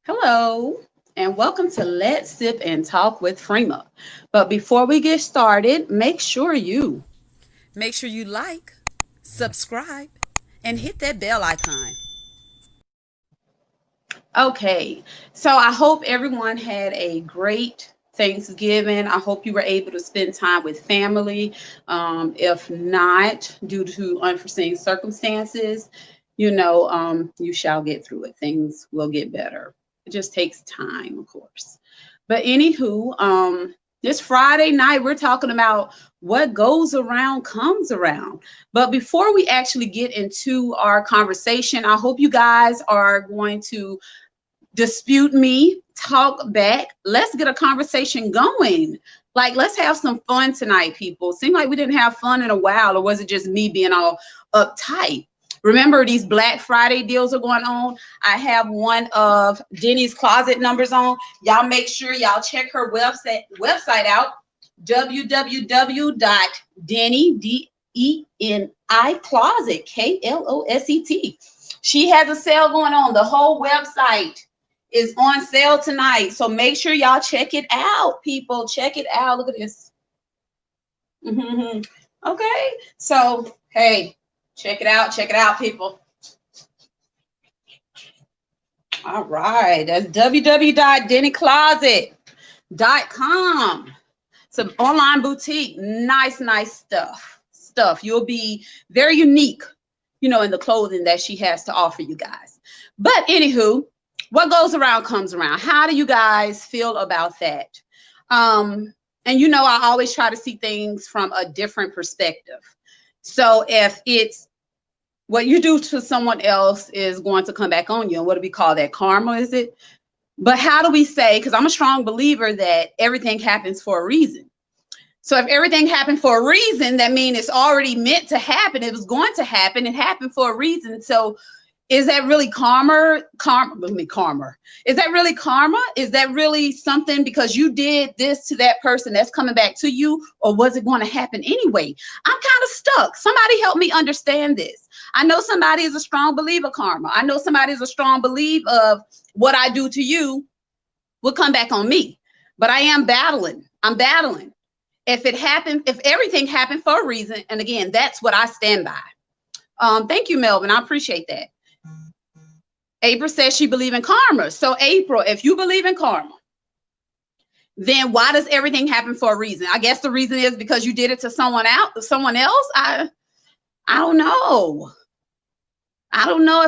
Hello, and welcome to Let's Sip and Talk with Freema. But before we get started, make sure you. Make sure you like, subscribe, and hit that bell icon. Okay, so I hope everyone had a great Thanksgiving. I hope you were able to spend time with family. If not, due to unforeseen circumstances, you shall get through it. Things will get better. It just takes time, of course. But anywho, this Friday night, we're talking about what goes around comes around. But before we actually get into our conversation, I hope you guys are going to dispute me, talk back. Let's get a conversation going. Like, let's have some fun tonight, people. Seemed like we didn't have fun in a while, or was it just me being all uptight? Remember, these Black Friday deals are going on. I have one of Denny's closet numbers on. Y'all make sure y'all check her website out, www.denny.closet, Closet. She has a sale going on. The whole website is on sale tonight. So make sure y'all check it out, people. Check it out. Look at this. Okay. So, hey, check it out. Check it out, people. All right. That's www.dennycloset.com. It's an online boutique. Nice stuff. You'll be very unique, in the clothing that she has to offer you guys. But anywho, what goes around comes around. How do you guys feel about that? And I always try to see things from a different perspective. So if it's what you do to someone else is going to come back on you, and what do we call that? Karma, is it? But how do we say, because I'm a strong believer that everything happens for a reason. So if everything happened for a reason, that means it's already meant to happen. It was going to happen. It happened for a reason. So is that really karma? Karma. Is that really karma? Is that really something because you did this to that person that's coming back to you? Or was it going to happen anyway? I'm kind of stuck. Somebody help me understand this. I know somebody is a strong believer of karma. I know somebody is a strong believer of what I do to you will come back on me. But I am battling. I'm battling. If everything happened for a reason, and again, that's what I stand by. Thank you, Melvin. I appreciate that. April says she believes in karma. So April, if you believe in karma, then why does everything happen for a reason? I guess the reason is because you did it to someone else. I don't know. I don't know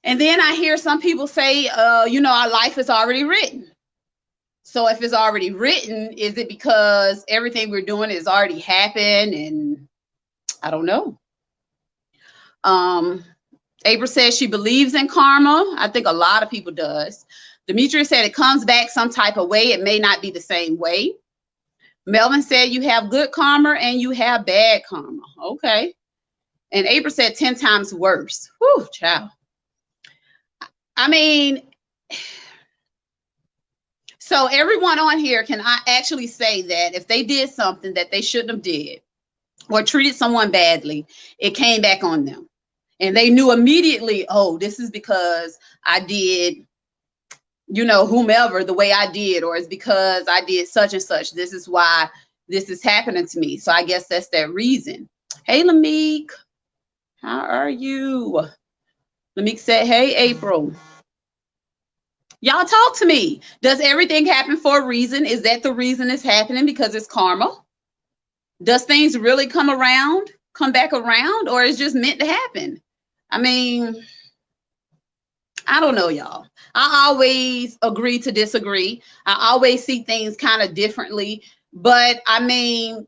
and then I hear some people say, our life is already written. So if it's already written, is it because everything we're doing has already happened? And I don't know. April says she believes in karma. I think a lot of people does. Demetria said it comes back some type of way. It may not be the same way. Melvin said you have good karma and you have bad karma. Okay. And April said 10 times worse. Whew, child. I mean, so everyone on here can I actually say that if they did something that they shouldn't have did or treated someone badly, it came back on them. And they knew immediately, oh, this is because I did, whomever the way I did, or it's because I did such and such. This is why this is happening to me. So I guess that's that reason. Hey, Lameek, how are you? Lameek said, hey, April. Y'all talk to me. Does everything happen for a reason? Is that the reason it's happening because it's karma? Does things really come back around, or is just meant to happen? I mean, I don't know, y'all. I always agree to disagree. I always see things kind of differently. But I mean,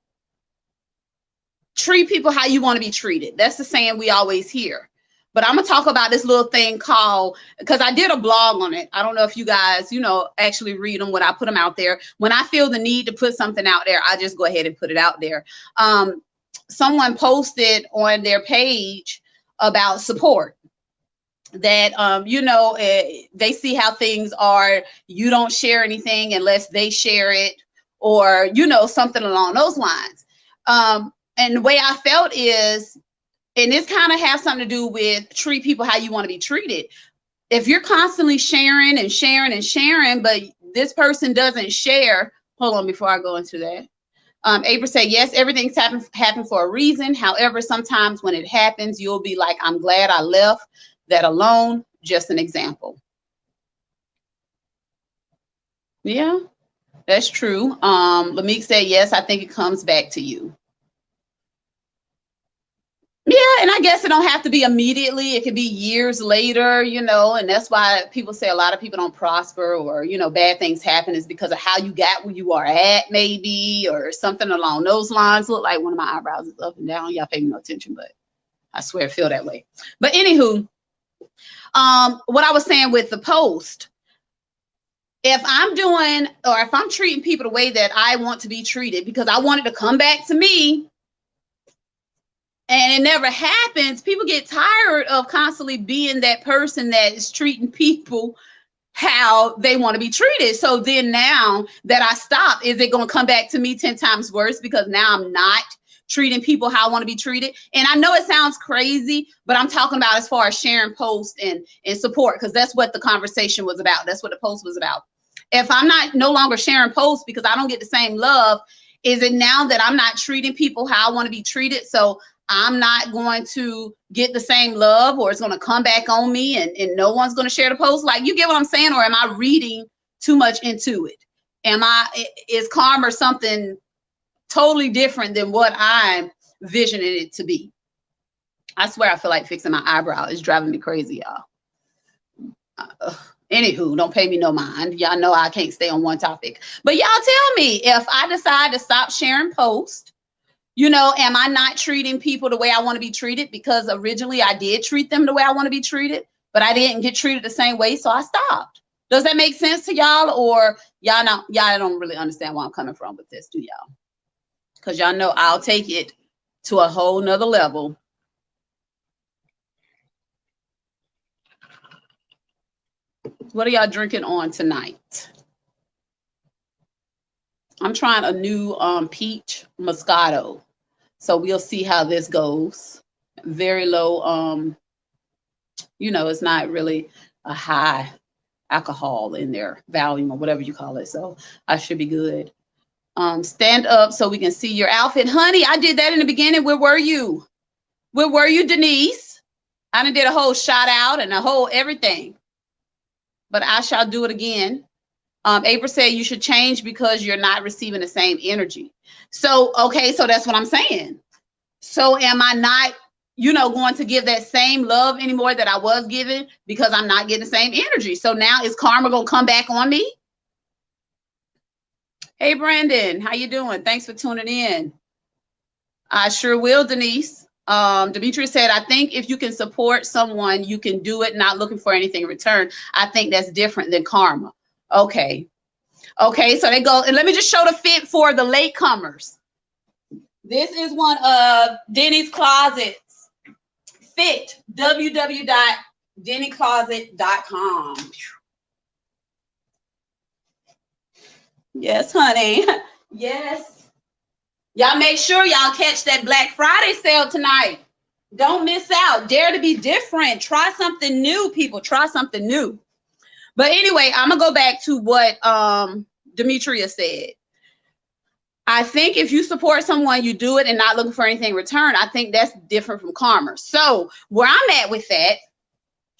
treat people how you want to be treated. That's the saying we always hear. But I'm going to talk about this little thing because I did a blog on it. I don't know if you guys, actually read them when I put them out there. When I feel the need to put something out there, I just go ahead and put it out there. Someone posted on their page about support that, they see how things are. You don't share anything unless they share it or, something along those lines. And the way I felt is, and this kind of has something to do with treat people how you want to be treated. if you're constantly sharing and sharing and sharing, but this person doesn't share, hold on before I go into that. April said, yes, everything's happened for a reason. However, sometimes when it happens, you'll be like, I'm glad I left that alone. Just an example. Yeah, that's true. Lamique said, yes, I think it comes back to you. Yeah, and I guess it don't have to be immediately. It could be years later, you know, and that's why people say a lot of people don't prosper or, you know, bad things happen is because of how you got where you are at, maybe, or something along those lines. Look like one of my eyebrows is up and down. Y'all pay me no attention, but I swear I feel that way. But anywho, what I was saying with the post, if I'm doing or if I'm treating people the way that I want to be treated because I want it to come back to me, and it never happens, people get tired of constantly being that person that is treating people how they want to be treated. So then now that I stop, is it going to come back to me 10 times worse because now I'm not treating people how I want to be treated? And I know it sounds crazy, but I'm talking about as far as sharing posts and support, because that's what the conversation was about. That's what the post was about. If I'm not no longer sharing posts because I don't get the same love, is it now that I'm not treating people how I want to be treated? So I'm not going to get the same love, or it's going to come back on me and no one's going to share the post. Like, you get what I'm saying? Or am I reading too much into it? Is karma something totally different than what I'm visioning it to be? I swear I feel like fixing my eyebrow is driving me crazy, y'all. Anywho, don't pay me no mind. Y'all know I can't stay on one topic. But y'all tell me, if I decide to stop sharing posts, you know, am I not treating people the way I want to be treated? Because originally I did treat them the way I want to be treated, but I didn't get treated the same way, so I stopped. Does that make sense to y'all? Or y'all don't really understand where I'm coming from with this, do y'all? Because y'all know I'll take it to a whole nother level. What are y'all drinking on tonight? I'm trying a new peach Moscato. So we'll see how this goes. Very low, you know, it's not really a high alcohol in there, volume or whatever you call it. So I should be good. Stand up so we can see your outfit. Honey, I did that in the beginning. Where were you? Where were you, Denise? I done did a whole shout out and a whole everything. But I shall do it again. April said you should change because you're not receiving the same energy. So, okay, so that's what I'm saying. So am I not, you know, going to give that same love anymore that I was giving because I'm not getting the same energy? So now is karma going to come back on me? Hey, Brandon, how you doing? Thanks for tuning in. I sure will, Denise. Demetria said, I think if you can support someone, you can do it not looking for anything in return. I think that's different than karma. Okay. Okay, so they go, and let me just show the fit for the latecomers. This is one of Denny's Closets fit, www.dennycloset.com. Yes, honey. Yes. Y'all make sure y'all catch that Black Friday sale tonight. Don't miss out. Dare to be different. Try something new, people. Try something new. But anyway, I'm going to go back to what Demetria said. I think if you support someone, you do it and not looking for anything in return. I think that's different from karma. So where I'm at with that,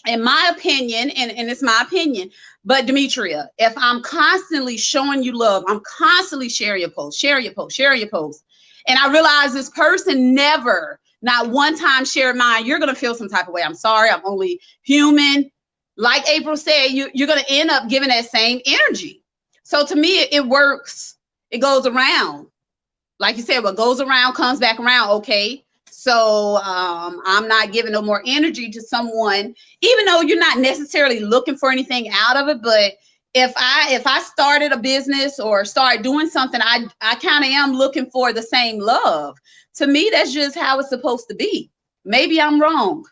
in my opinion, and it's my opinion, but Demetria, if I'm constantly showing you love, I'm constantly sharing your post, sharing your post, sharing your post, and I realize this person never, not one time shared mine, you're going to feel some type of way. I'm sorry, I'm only human. Like April said, you're going to end up giving that same energy. So to me, it works. It goes around. Like you said, what goes around comes back around. Okay. So I'm not giving no more energy to someone, even though you're not necessarily looking for anything out of it. But if I started a business or start doing something, I kind of am looking for the same love. To me, that's just how it's supposed to be. Maybe I'm wrong.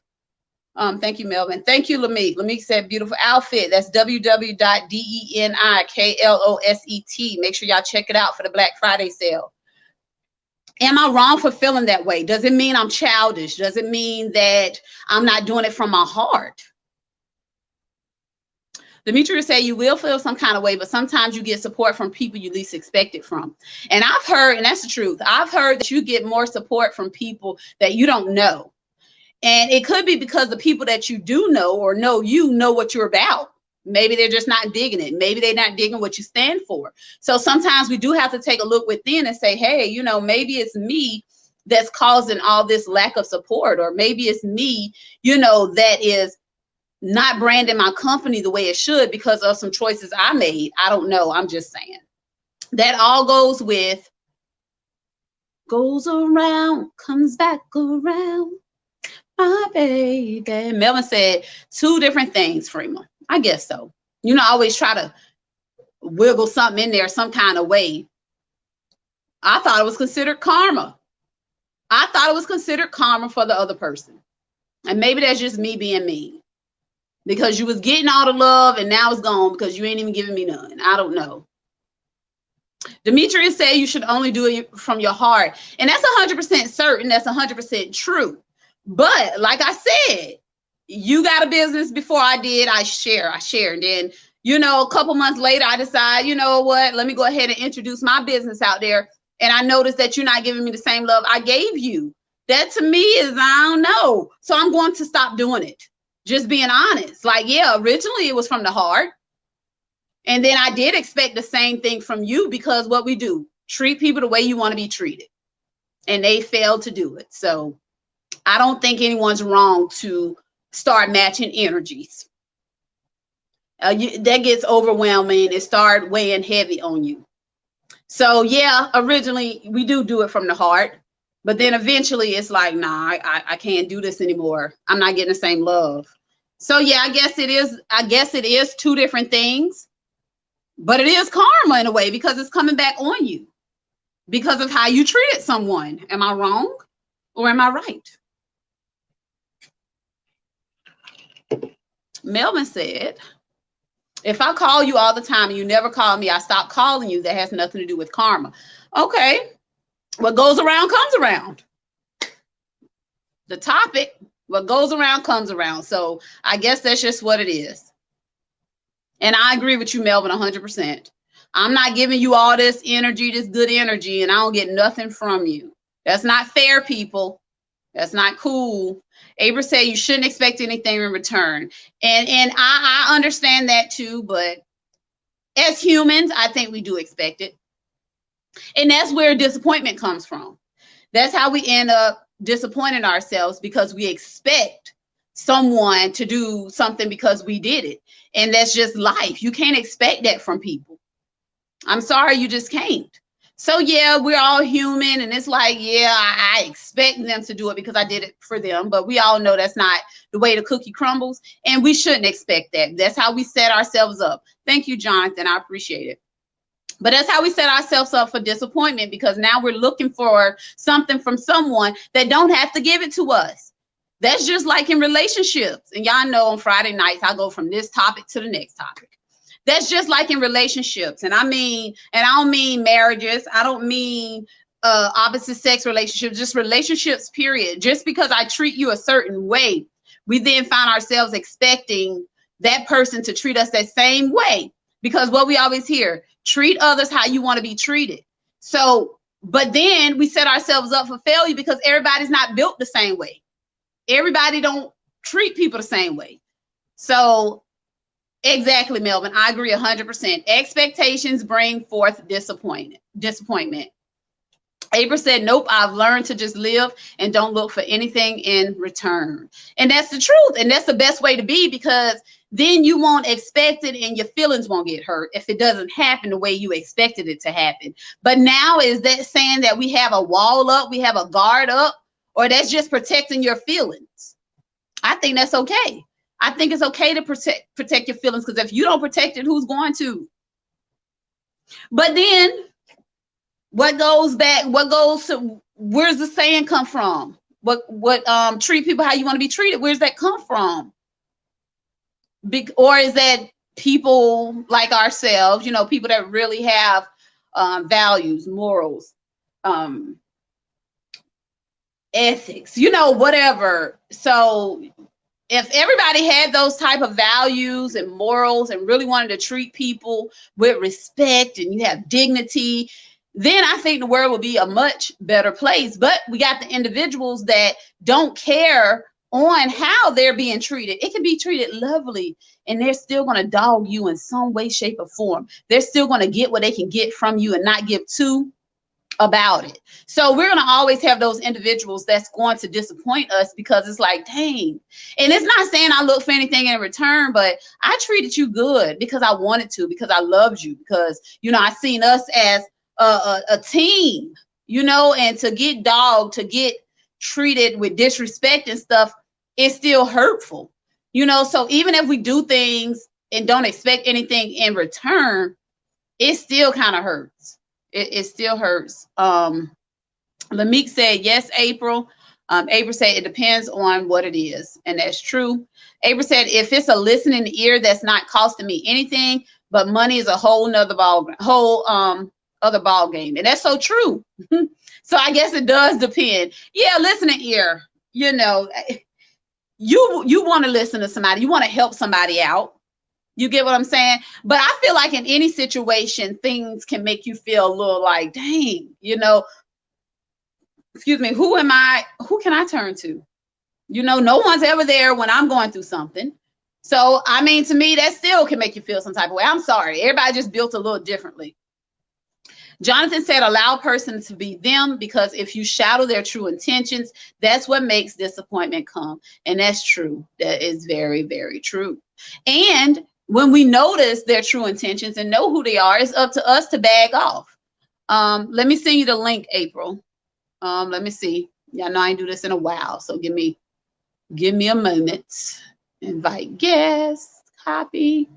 Thank you, Melvin. Thank you, Lamique. Lamique said, beautiful outfit. That's www.DENICLOSET. Make sure y'all check it out for the Black Friday sale. Am I wrong for feeling that way? Does it mean I'm childish? Does it mean that I'm not doing it from my heart? Demetrius said you will feel some kind of way, but sometimes you get support from people you least expect it from. And I've heard, and that's the truth, I've heard that you get more support from people that you don't know. And it could be because the people that you do know or know what you're about. Maybe they're just not digging it. Maybe they're not digging what you stand for. So sometimes we do have to take a look within and say, hey, you know, maybe it's me that's causing all this lack of support, or maybe it's me, you know, that is not branding my company the way it should because of some choices I made. I don't know. I'm just saying. That all goes with goes around, comes back around. My baby. Melvin said 2 different things, Freema. I guess so. You know, I always try to wiggle something in there some kind of way. I thought it was considered karma. I thought it was considered karma for the other person. And maybe that's just me being me. Because you was getting all the love and now it's gone because you ain't even giving me none. I don't know. Demetrius said you should only do it from your heart. And that's 100% certain. That's 100% true. But like I said, you got a business before I did. I share. And then, you know, a couple months later, I decide, you know what, let me go ahead and introduce my business out there. And I noticed that you're not giving me the same love I gave you. That to me is, I don't know. So I'm going to stop doing it. Just being honest. Like, yeah, originally it was from the heart. And then I did expect the same thing from you because what we do, treat people the way you want to be treated. And they failed to do it. So I don't think anyone's wrong to start matching energies. That gets overwhelming. It started weighing heavy on you. So yeah, originally we do it from the heart. But then eventually it's like, nah, I can't do this anymore. I'm not getting the same love. So yeah, I guess it is 2 different things. But it is karma in a way because it's coming back on you because of how you treated someone. Am I wrong or am I right? Melvin said, if I call you all the time and you never call me, I stop calling you. That has nothing to do with karma. Okay. What goes around comes around. The topic, what goes around comes around. So I guess that's just what it is. And I agree with you, Melvin, 100%. I'm not giving you all this energy, this good energy, and I don't get nothing from you. That's not fair, people. That's not cool. Abra said you shouldn't expect anything in return. And I understand that too, but as humans, I think we do expect it. And that's where disappointment comes from. That's how we end up disappointing ourselves because we expect someone to do something because we did it. And that's just life. You can't expect that from people. I'm sorry, you just can't. So yeah, we're all human and it's like, yeah, I expect them to do it because I did it for them. But we all know that's not the way the cookie crumbles and we shouldn't expect that. That's how we set ourselves up. Thank you, Jonathan. I appreciate it. But that's how we set ourselves up for disappointment because now we're looking for something from someone that don't have to give it to us. That's just like in relationships. And y'all know on Friday nights, I go from this topic to the next topic. That's just like in relationships. And I don't mean marriages. I don't mean opposite sex relationships, just relationships, period. Just because I treat you a certain way, we then find ourselves expecting that person to treat us that same way. Because what we always hear, treat others how you want to be treated. So, but then we set ourselves up for failure because everybody's not built the same way. Everybody don't treat people the same way. So exactly, Melvin, I agree 100%. Expectations bring forth disappointment. Abra said, nope, I've learned to just live and don't look for anything in return. And that's the truth. And that's the best way to be because then you won't expect it and your feelings won't get hurt if it doesn't happen the way you expected it to happen. But now is that saying that we have a wall up, we have a guard up, or that's just protecting your feelings? I think that's okay. I think it's okay to protect your feelings because if you don't protect it, who's going to? But then what goes to, where's the saying come from? What treat people how you want to be treated? Where's that come from? Or is that people like ourselves, people that really have values, morals, ethics, whatever. So if everybody had those type of values and morals and really wanted to treat people with respect and you have dignity, then I think the world would be a much better place. But we got the individuals that don't care on how they're being treated. It can be treated lovely and they're still going to dog you in some way, shape, or form. They're still going to get what they can get from you and not give two about it. So we're going to always have those individuals that's going to disappoint us because it's like, dang. And it's not saying I look for anything in return, but I treated you good because I wanted to, because I loved you, because, you know, I seen us as a team, you know, and to get dogged, to get treated with disrespect and stuff, it's still hurtful, you know. So even if we do things and don't expect anything in return, it still kind of hurts. It still hurts. Lameek said, yes, April. April said, it depends on what it is. And that's true. April said, if it's a listening ear that's not costing me anything, but money is a whole nother other ball game. And that's so true. So I guess it does depend. Yeah, listening ear, you know, you want to listen to somebody, you want to help somebody out. You get what I'm saying? But I feel like in any situation, things can make you feel a little like, dang, you know, excuse me, who can I turn to? You know, no one's ever there when I'm going through something. So, I mean, to me, that still can make you feel some type of way. I'm sorry. Everybody just built a little differently. Jonathan said, allow persons to be them, because if you shadow their true intentions, that's what makes disappointment come. And that's true. That is very, very true. And when we notice their true intentions and know who they are, it's up to us to bag off. Let me send you the link, April. Let me see. Yeah, I know I ain't do this in a while, so give me a moment. Invite guests, copy.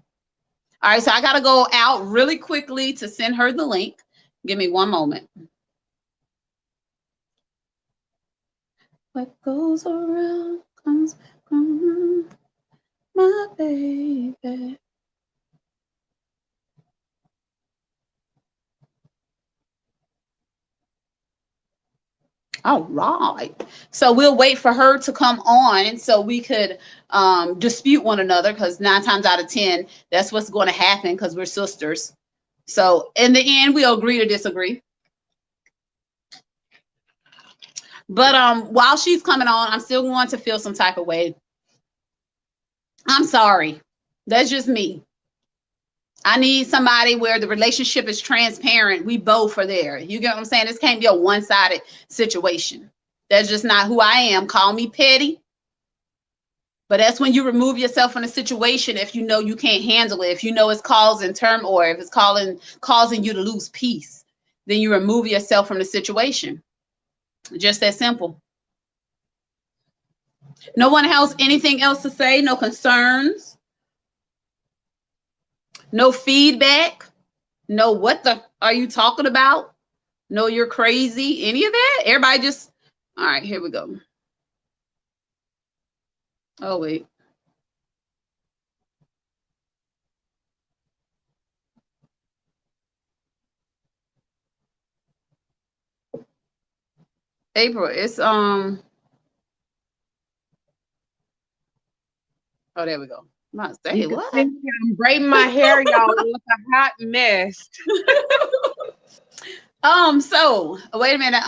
All right, so I gotta go out really quickly to send her the link. Give me one moment. What goes around comes around, my baby. All right. So we'll wait for her to come on so we could dispute one another, because 9 times out of 10, that's what's going to happen because we're sisters. So in the end, we'll agree to disagree. But while she's coming on, I'm still going to feel some type of way. I'm sorry. That's just me. I need somebody where the relationship is transparent. We both are there. You get what I'm saying? This can't be a one-sided situation. That's just not who I am. Call me petty. But that's when you remove yourself from a situation if you know you can't handle it, if you know it's causing turmoil, if it's causing you to lose peace, then you remove yourself from the situation. Just that simple. No one else, anything else to say? No concerns? No feedback? No, what the are you talking about? No, you're crazy. Any of that? Everybody just, all right, here we go. Oh, wait. April, it's oh, there we go. I'm about to say, what? I'm braiding my hair, y'all. It looks a hot mess. So wait a minute.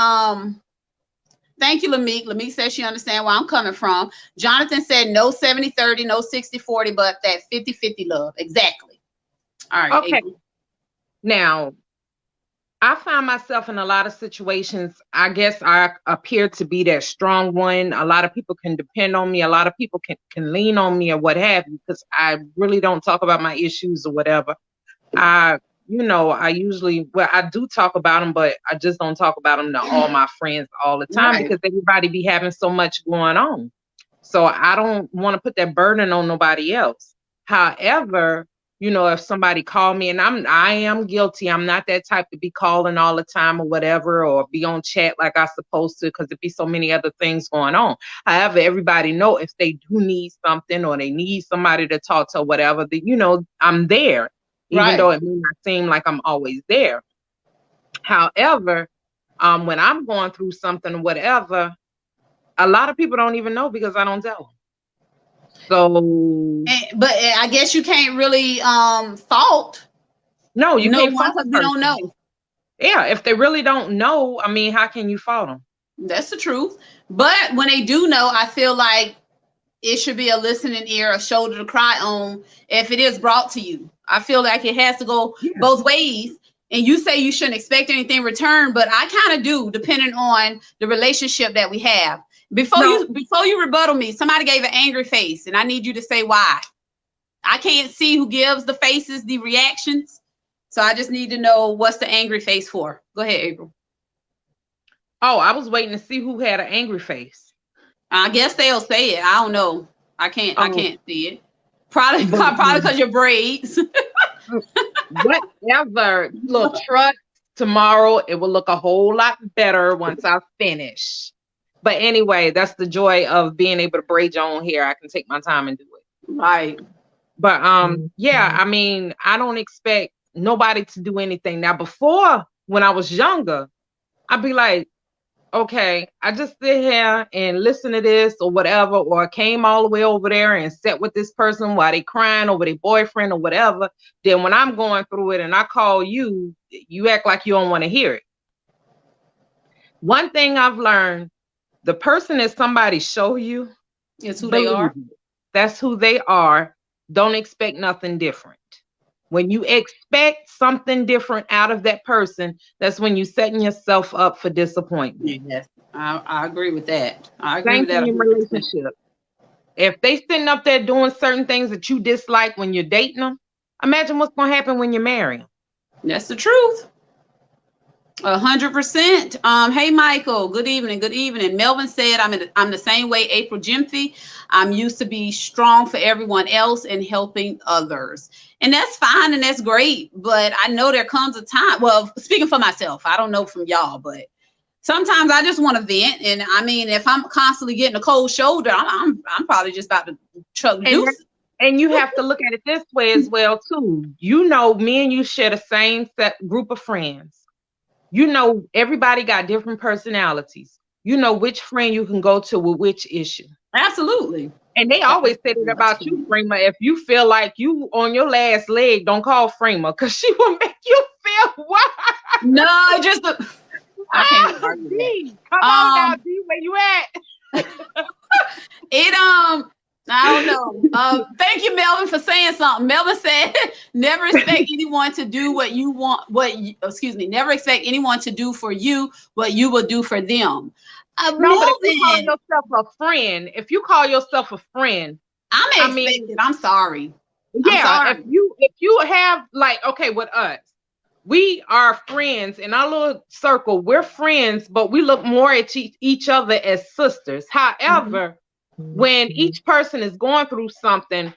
Thank you, Lameek. Lameek says she understands where I'm coming from. Jonathan said no 70-30, no 60-40, but that 50-50 love. Exactly. All right. Okay. April. Now, I find myself in a lot of situations. I guess I appear to be that strong one. A lot of people can depend on me. A lot of people can lean on me or what have you, because I really don't talk about my issues or whatever. I usually, well, I do talk about them, but I just don't talk about them to all my friends all the time, because everybody be having so much going on. So I don't want to put that burden on nobody else. However, if somebody called me, and I am guilty. I'm not that type to be calling all the time or whatever, or be on chat like I supposed to, because there be so many other things going on. However, everybody know if they do need something or they need somebody to talk to or whatever, that, I'm there, even though it may not seem like I'm always there. However, when I'm going through something or whatever, a lot of people don't even know because I don't tell them. So, But I guess you can't really fault no, you no can't one fault the because we don't person. know. Yeah, if they really don't know, I mean, how can you fault them? That's the truth. But when they do know, I feel like it should be a listening ear, a shoulder to cry on if it is brought to you. I feel like it has to go Yeah. both ways. And you say you shouldn't expect anything in return, but I kind of do, depending on the relationship that we have. Before you rebuttal me, somebody gave an angry face, and I need you to say why. I can't see who gives the faces, the reactions. So I just need to know what's the angry face for. Go ahead, April. Oh, I was waiting to see who had an angry face. I guess they'll say it. I don't know. I can't see it. Probably But- because your braids. Whatever. Look, trust tomorrow it will look a whole lot better once I finish. But anyway, that's the joy of being able to braid your own hair. I can take my time and do it. Right. But yeah, I mean, I don't expect nobody to do anything. Now, before, when I was younger, I'd be like, okay, I just sit here and listen to this or whatever, or I came all the way over there and sat with this person while they crying over their boyfriend or whatever. Then when I'm going through it and I call you, you act like you don't want to hear it. One thing I've learned, the person that somebody show you is who they are. That's who they are. Don't expect nothing different. When you expect something different out of that person, that's when you're setting yourself up for disappointment. Yes, I agree with that. I agree with Same that. thing in relationship. If they sitting up there doing certain things that you dislike when you're dating them, imagine what's going to happen when you marry them. That's the truth. 100%. Hey, Michael. Good evening. Good evening. Melvin said, I'm the same way. April Jimphy. I'm used to be strong for everyone else and helping others, and that's fine and that's great. But I know there comes a time. Well, speaking for myself, I don't know from y'all, but sometimes I just want to vent. And I mean, if I'm constantly getting a cold shoulder, I'm probably just about to chuck deuce. And you have to look at it this way as well too. You know, me and you share the same group of friends. You know, everybody got different personalities. You know which friend you can go to with which issue. Absolutely. And they always said it about you, Freema. If you feel like you on your last leg, don't call Freema because she will make you feel wild. No, just I can't argue that. Come on now, D, where you at? I don't know. Thank you, Melvin, for saying something. Melvin said, never expect anyone to do what you want, never expect anyone to do for you what you will do for them. No, but if you call yourself a friend, I'm sorry. Yeah, if you have like, okay, with us, we are friends in our little circle. We're friends, but we look more at each other as sisters. However, when each person is going through something,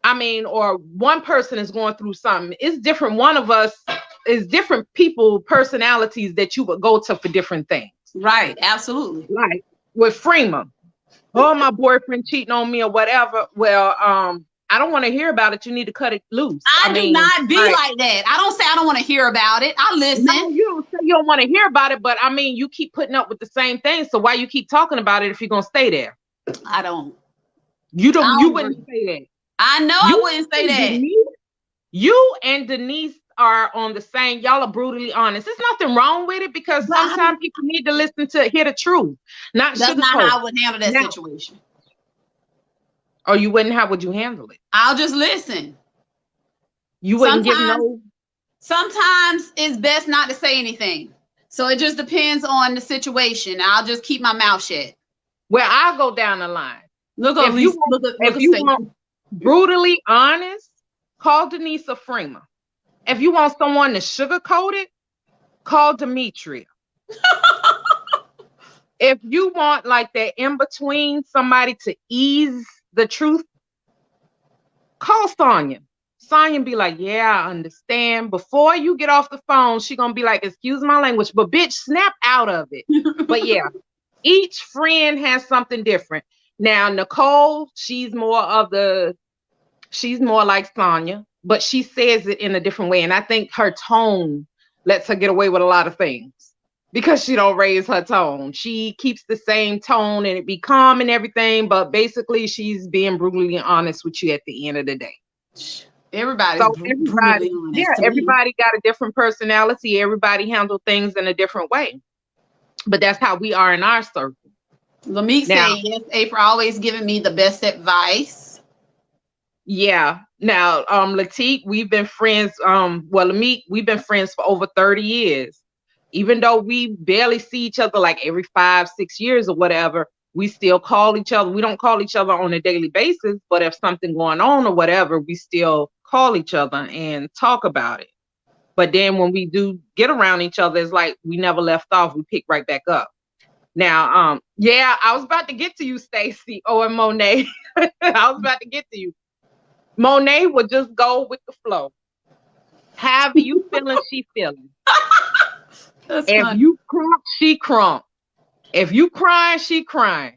or one person is going through something, it's different. One of us is different people, personalities that you would go to for different things. Right, absolutely. Like with Freema, my boyfriend cheating on me or whatever. Well, I don't want to hear about it. You need to cut it loose. I do not be like that. I don't say I don't want to hear about it. I listen. No, you don't say you don't want to hear about it, but you keep putting up with the same thing. So why you keep talking about it if you're gonna stay there? I don't. You wouldn't say that. I know I wouldn't say that. You and Denise are on the same. Y'all are brutally honest. There's nothing wrong with it because sometimes people need to hear the truth. That's not how I would handle that situation. Or you wouldn't? How would you handle it? I'll just listen. You wouldn't give no. Sometimes it's best not to say anything. So it just depends on the situation. I'll just keep my mouth shut. Well, I'll go down the line. If you want brutally honest, call Denise or Freema. If you want someone to sugarcoat it, call Demetria. If you want like that in between, somebody to ease the truth, call Sonya. Sonya be like, yeah, I understand. Before you get off the phone, she gonna be like, excuse my language, but bitch, snap out of it. But yeah, each friend has something different. Now, Nicole, she's more like Sonya, but she says it in a different way. And I think her tone lets her get away with a lot of things. because she don't raise her tone. She keeps the same tone and it be calm and everything, but basically she's being brutally honest with you at the end of the day. Everybody's So brutally honest. To me. everybody got a different personality. Everybody handle things in a different way. But that's how we are in our circle. Lamique said, yes, April always giving me the best advice. Yeah. Now, Latique, we've been friends. Lamique, we've been friends for over 30 years. Even though we barely see each other like every 5-6 years or whatever, we still call each other. We don't call each other on a daily basis, but if something going on or whatever, we still call each other and talk about it. But then when we do get around each other, it's like we never left off. We pick right back up. Now, yeah, I was about to get to you, Stacy, and Monet. I was about to get to you. Monet would just go with the flow. However you feeling, she feeling. That's if funny. you crunk, she crunk. If you crying, she crying.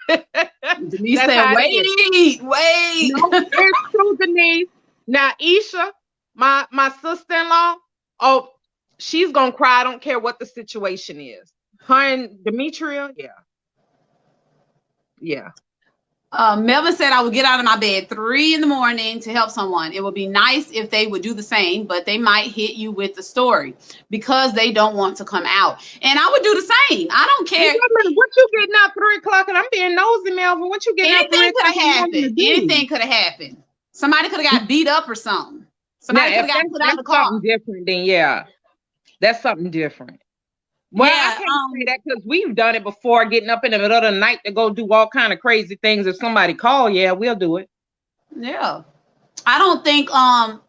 Denise said, wait. No, it's true, Denise. Now, Isha, my sister-in-law, oh, she's gonna cry. I don't care what the situation is. Her and Demetria, yeah. Melvin said, I would get out of my bed 3 a.m. to help someone. It would be nice if they would do the same, but they might hit you with the story because they don't want to come out. And I would do the same. I don't care. What you getting out 3 o'clock? And I'm being nosy, Melvin. What you getting out 3 o'clock? Anything could have happened. Somebody could have got beat up or something. Somebody could have got put out of the car. Something different, then that's something different. Well, I can't say that because we've done it before, getting up in the middle of the night to go do all kind of crazy things. If somebody call, we'll do it. Yeah. I don't think I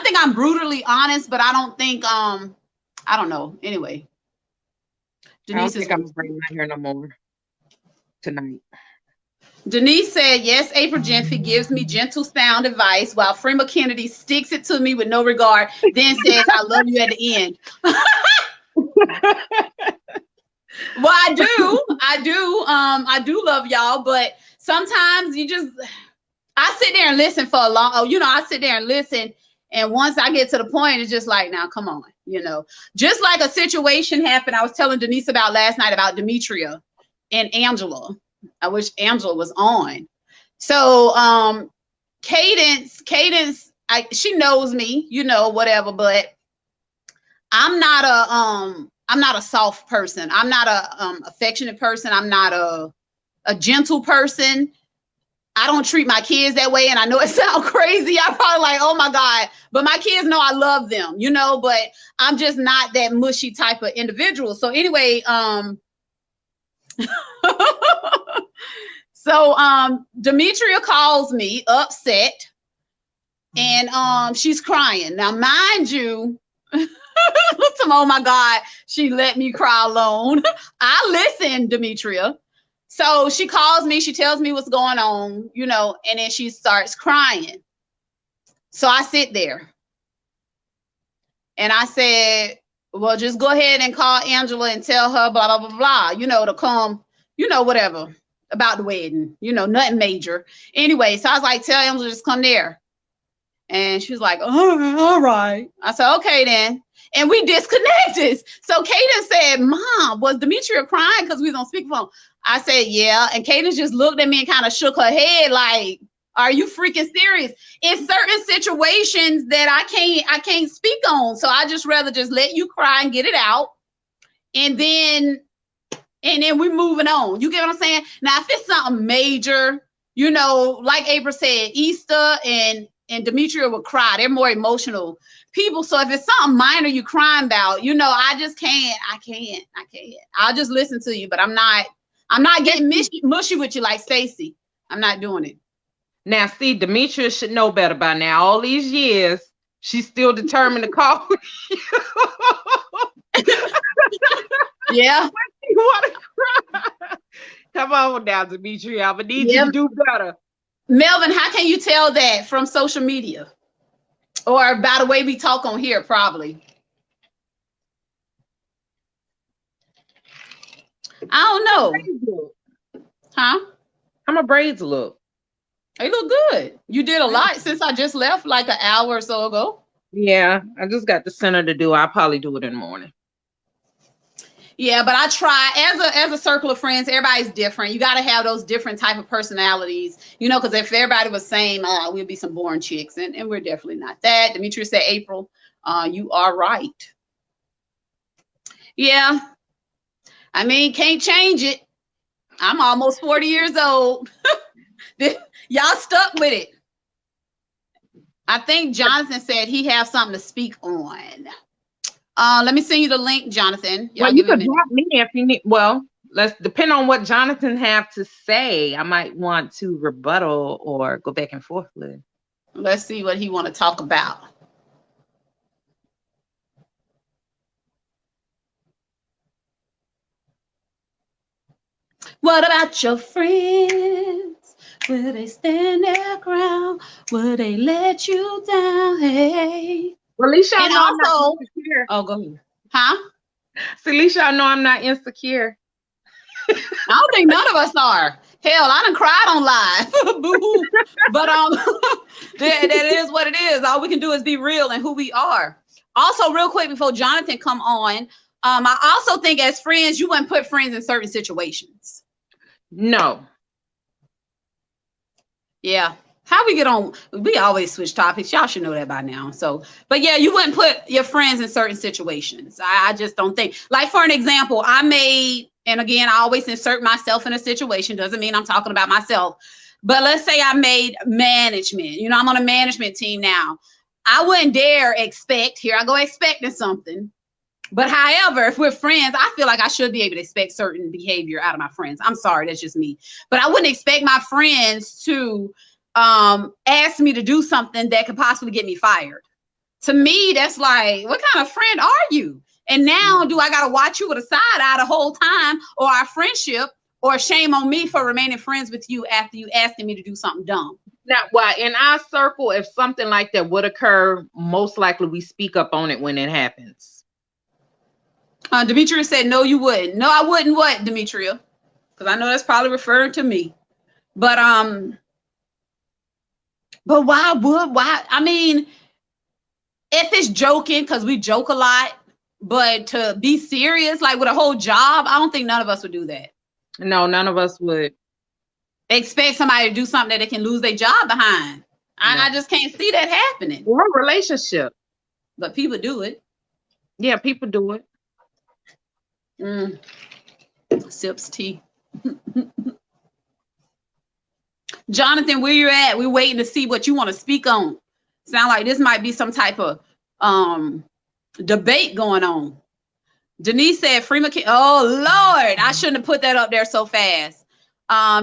think I'm brutally honest, but I don't think I don't know. Anyway. Denise I don't think I'm bringing my hair no more tonight. Denise said, yes, April Gentry gives me gentle sound advice while Freema Kennedy sticks it to me with no regard, then says, I love you at the end. Well, I do love y'all, but sometimes I sit there and listen for a long, I sit there and listen. And once I get to the point, it's just like, now, come on, just like a situation happened. I was telling Denise about last night about Demetria and Angela. I wish Angela was on. So, Cadence, she knows me, whatever, but I'm not a soft person. I'm not a affectionate person. I'm not a gentle person. I don't treat my kids that way. And I know it sounds crazy. I'm probably like, oh my God, but my kids know I love them, but I'm just not that mushy type of individual. So anyway, Demetria calls me upset and she's crying. Now, mind you, oh my God, she let me cry alone. I listen, Demetria. So she calls me, she tells me what's going on, and then she starts crying. So I sit there and I said, well, just go ahead and call Angela and tell her blah, blah, blah, blah, to come, whatever about the wedding, nothing major. Anyway, so I was like, tell Angela, just come there. And she was like, oh, all right. I said, okay, then. And we disconnected. So Kaden said, Mom, was Demetria crying because we was on speakerphone? I said, yeah. And Kaden just looked at me and kind of shook her head like, are you freaking serious? In certain situations that I can't speak on. So I just rather just let you cry and get it out. And then we're moving on. You get what I'm saying? Now, if it's something major, like April said, Easter and Demetria would cry. They're more emotional people. So if it's something minor you crying about, I just can't. I can't. I'll just listen to you, but I'm not getting mushy with you like Stacy. I'm not doing it. Now, see, Demetria should know better by now. All these years, she's still determined to call you. Yeah. You want to cry? Come on now, Demetria. I'm gonna need you to do better. Melvin, how can you tell that from social media? Or by the way we talk on here, probably. I don't know. Huh? How my braids look? They look good. You did a lot since I just left like an hour or so ago. Yeah, I just got the center to do. I'll probably do it in the morning. Yeah, but I try as a circle of friends, everybody's different. You got to have those different type of personalities, because if everybody was same, we'd be some boring chicks, and we're definitely not that. Demetria said, April, you are right. Yeah, I mean, can't change it. I'm almost 40 years old. Y'all stuck with it. I think Jonathan said he has something to speak on. Let me send you the link, Jonathan. Well, you could drop me if you need. Well, let's depend on what Jonathan have to say. I might want to rebuttal or go back and forth with. Let's see what he want to talk about. What about your friends? Will they stand their ground? Will they let you down? Hey. Well, at least y'all And know also, I'm not insecure. Oh, go ahead. Huh? So at least y'all know I'm not insecure. I don't think none of us are. Hell, I done cried on live. Boo. But that is what it is. All we can do is be real and who we are. Also, real quick before Jonathan come on, I also think as friends, you wouldn't put friends in certain situations. No. Yeah. How we get on? We always switch topics. Y'all should know that by now. So, but yeah, you wouldn't put your friends in certain situations. I just don't think. Like, for an example, and again, I always insert myself in a situation. Doesn't mean I'm talking about myself. But let's say I made management. I'm on a management team now. I wouldn't dare expect, here I go expecting something. But however, if we're friends, I feel like I should be able to expect certain behavior out of my friends. I'm sorry, that's just me. But I wouldn't expect my friends to ask me to do something that could possibly get me fired. To me, that's like, what kind of friend are you? And now do I got to watch you with a side eye the whole time, or our friendship, or shame on me for remaining friends with you after you asking me to do something dumb? Now, why in our circle, if something like that would occur, most likely we speak up on it when it happens. Demetria said, no, you wouldn't. No, I wouldn't what, Demetria? Because I know that's probably referring to me. But why? I mean, if it's joking, because we joke a lot, but to be serious, like with a whole job, I don't think none of us would do that. No, none of us would expect somebody to do something that they can lose their job behind. No. I just can't see that happening. Or a relationship. But people do it. Yeah, people do it. Sips tea. Jonathan, where you at? We're waiting to see what you want to speak on. Sound like this might be some type of debate going on. Denise said Freeman Kennedy. Oh Lord, I shouldn't have put that up there so fast.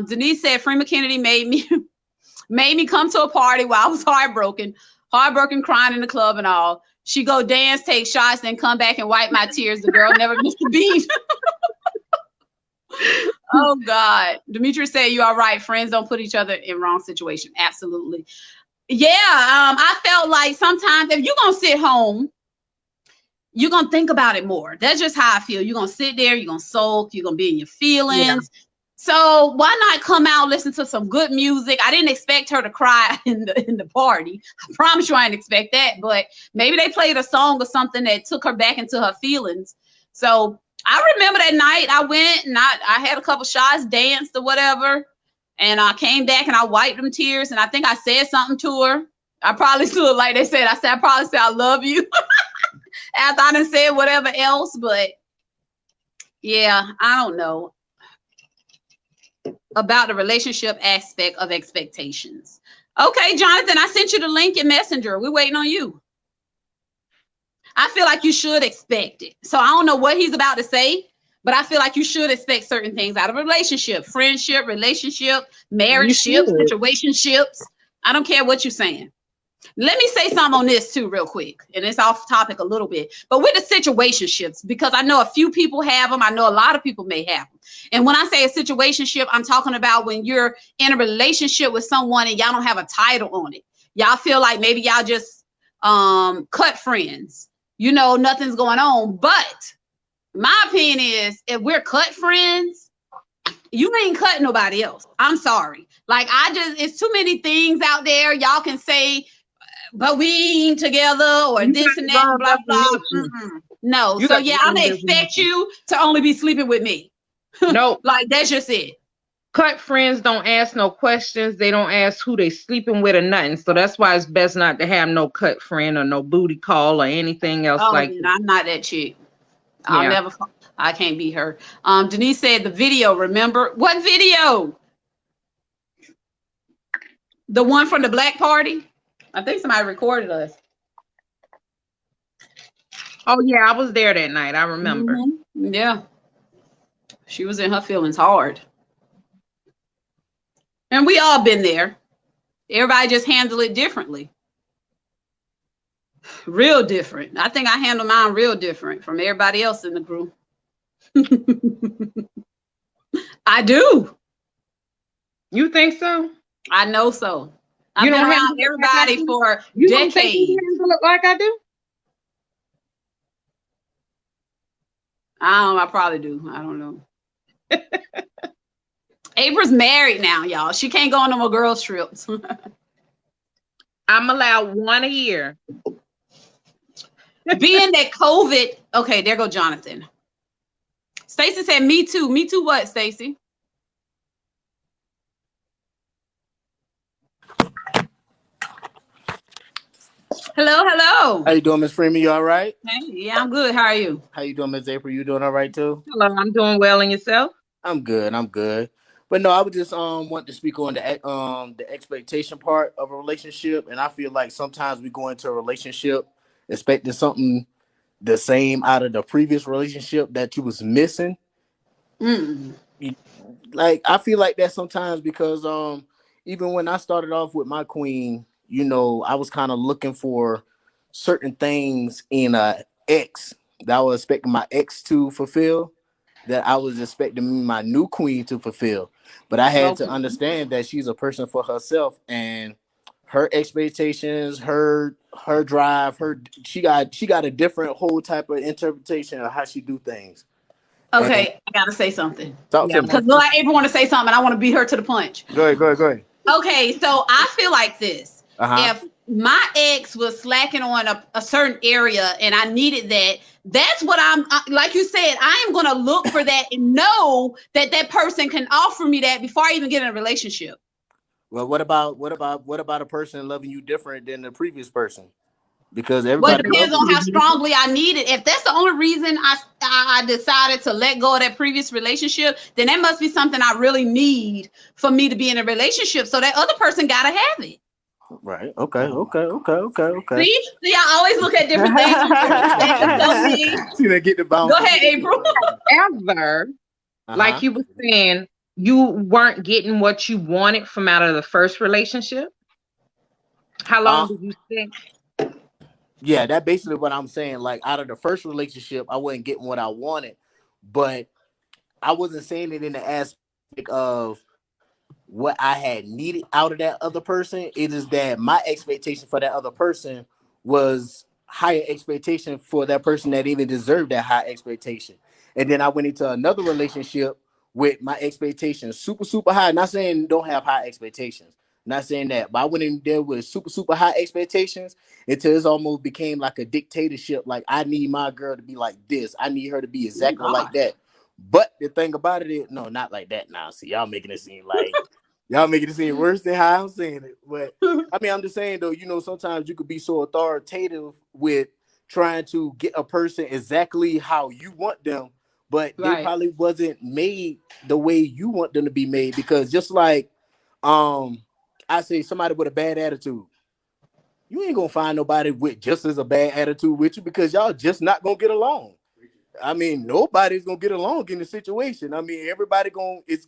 Denise said Freeman Kennedy made me come to a party while I was heartbroken, crying in the club and all. She go dance, take shots, then come back and wipe my tears. The girl never missed a beat. Oh God. Demetria said you are right. Friends don't put each other in wrong situation. Absolutely. Yeah. I felt like sometimes if you're gonna sit home, you're gonna think about it more. That's just how I feel. You're gonna sit there, you're gonna sulk, you're gonna be in your feelings. Yeah. So why not come out, listen to some good music? I didn't expect her to cry in the party. I promise you I didn't expect that, but maybe they played a song or something that took her back into her feelings. So I remember that night I went and I had a couple shots, danced or whatever, and I came back and I wiped them tears, and I think I said something to her. I probably stood like they said. I probably said I love you after I done said whatever else, but yeah, I don't know about the relationship aspect of expectations. Okay, Jonathan, I sent you the link in Messenger. We're waiting on you. I feel like you should expect it. So I don't know what he's about to say, but I feel like you should expect certain things out of a relationship, friendship, relationship, marriage, situationships. I don't care what you're saying. Let me say something on this too, real quick, and it's off topic a little bit, but with the situationships, because I know a few people have them. I know a lot of people may have them. And when I say a situationship, I'm talking about when you're in a relationship with someone and y'all don't have a title on it. Y'all feel like maybe y'all just cut friends, nothing's going on. But my opinion is if we're cut friends, you ain't cutting nobody else. I'm sorry. Like it's too many things out there. Y'all can say but we ain't together or You this got and the that, wrong blah, blah. definition. No. You So got the yeah, I'm wrong gonna expect definition. you to only be sleeping with me. Nope. Like that's just it. Cut friends don't ask no questions. They don't ask who they sleeping with or nothing. So that's why it's best not to have no cut friend or no booty call or anything else Oh, like then that. I'm not that chick. Yeah. I can't be her. Denise said the video, remember? What video? The one from the black party? I think somebody recorded us. Oh yeah, I was there that night. I remember. Yeah. She was in her feelings hard. And we all been there. Everybody just handle it differently. Real different. I think I handle mine real different from everybody else in the group. I do. You think so? I know so. I've You been don't around handle it like I everybody do? for You don't think you decades. handle it like I do? I probably do. I don't know. April's married now, y'all. She can't go on no more girls trips. I'm allowed one a year. Being that COVID, okay, there go Jonathan. Stacy said, me too. Me too what, Stacy? Hello, hello. How you doing, Miss Freeman? You all right? Hey, yeah, I'm good. How are you? How you doing, Miss April? You doing all right too? Hello, I'm doing well, and yourself? I'm good. I'm good. But no, I would just want to speak on the expectation part of a relationship, and I feel like sometimes we go into a relationship expecting something the same out of the previous relationship that you was missing. Mm. Like I feel like that sometimes because even when I started off with my queen, you know, I was kind of looking for certain things in a ex that I was expecting my ex to fulfill, that I was expecting my new queen to fulfill. But I had to Okay. understand that she's a person for herself, and her expectations, her drive, she got a different whole type of interpretation of how she do things. And Okay, I gotta say something. talk Yeah, to me. Because Lil April want to say something, and I want to beat her to the punch. Go ahead, go ahead, go ahead. Okay, so I feel like this. Uh-huh. If my ex was slacking on a certain area and I needed that, that's what like you said, I am going to look for that and know that that person can offer me that before I even get in a relationship. Well, what about a person loving you different than the previous person? Because Well, it everybody depends loves on how you. strongly I need it. If that's the only reason I decided to let go of that previous relationship, then that must be something I really need for me to be in a relationship. So that other person got to have it. Right. Okay. See, I always look at different things. See, they get the bounce. Go ahead, April. However, like you were saying, you weren't getting what you wanted from out of the first relationship. How long did you stay? Yeah, that's basically what I'm saying. Like out of the first relationship, I wasn't getting what I wanted, but I wasn't saying it in the aspect of what I had needed out of that other person. It is that my expectation for that other person was higher expectation for that person that even deserved that high expectation. And then I went into another relationship with my expectations super high. Not saying don't have high expectations. Not saying that, but I went in there with super high expectations until it almost became like a dictatorship. Like I need my girl to be like this. I need her to be exactly like that. But the thing about it is, no, not like that. Now, see, y'all making it seem worse than how I'm saying it. But I mean, I'm just saying though, you know, sometimes you could be so authoritative with trying to get a person exactly how you want them, but they probably wasn't made the way you want them to be made. Because just like, I say somebody with a bad attitude, you ain't gonna find nobody with just as a bad attitude with you because y'all just not gonna get along. I mean, nobody's gonna get along in the situation. I mean, everybody it's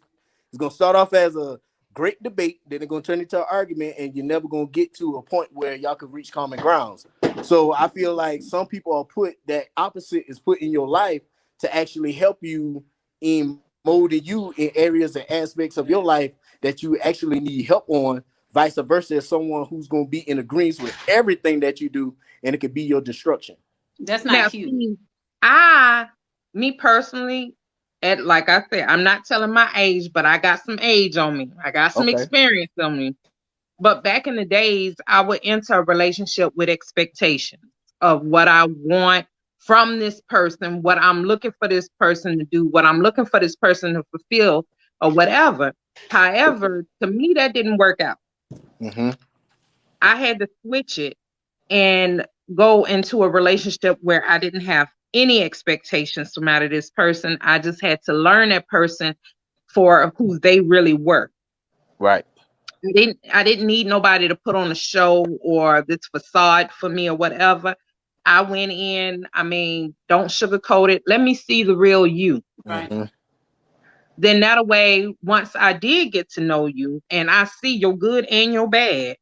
gonna start off as a great debate, then it's gonna turn into an argument, and you're never gonna get to a point where y'all can reach common grounds. So I feel like some people are that opposite is put in your life to actually help you in molding you in areas and aspects of your life that you actually need help on. Vice versa, as someone who's gonna be in agreement with everything that you do, and it could be your destruction. That's not cute. Me personally, like I said, I'm not telling my age, but I got some age on me. I got some experience on me. But back in the days, I would enter a relationship with expectations of what I want from this person, what I'm looking for this person to do, what I'm looking for this person to fulfill, or whatever. However, to me, that didn't work out. Mm-hmm. I had to switch it and go into a relationship where I didn't have any expectations from out of this person. I just had to learn that person for who they really were. Right. I didn't need nobody to put on a show or this facade for me or whatever. I went in, I mean, don't sugarcoat it. Let me see the real you. Right. Mm-hmm. Then that way, once I did get to know you and I see your good and your bad,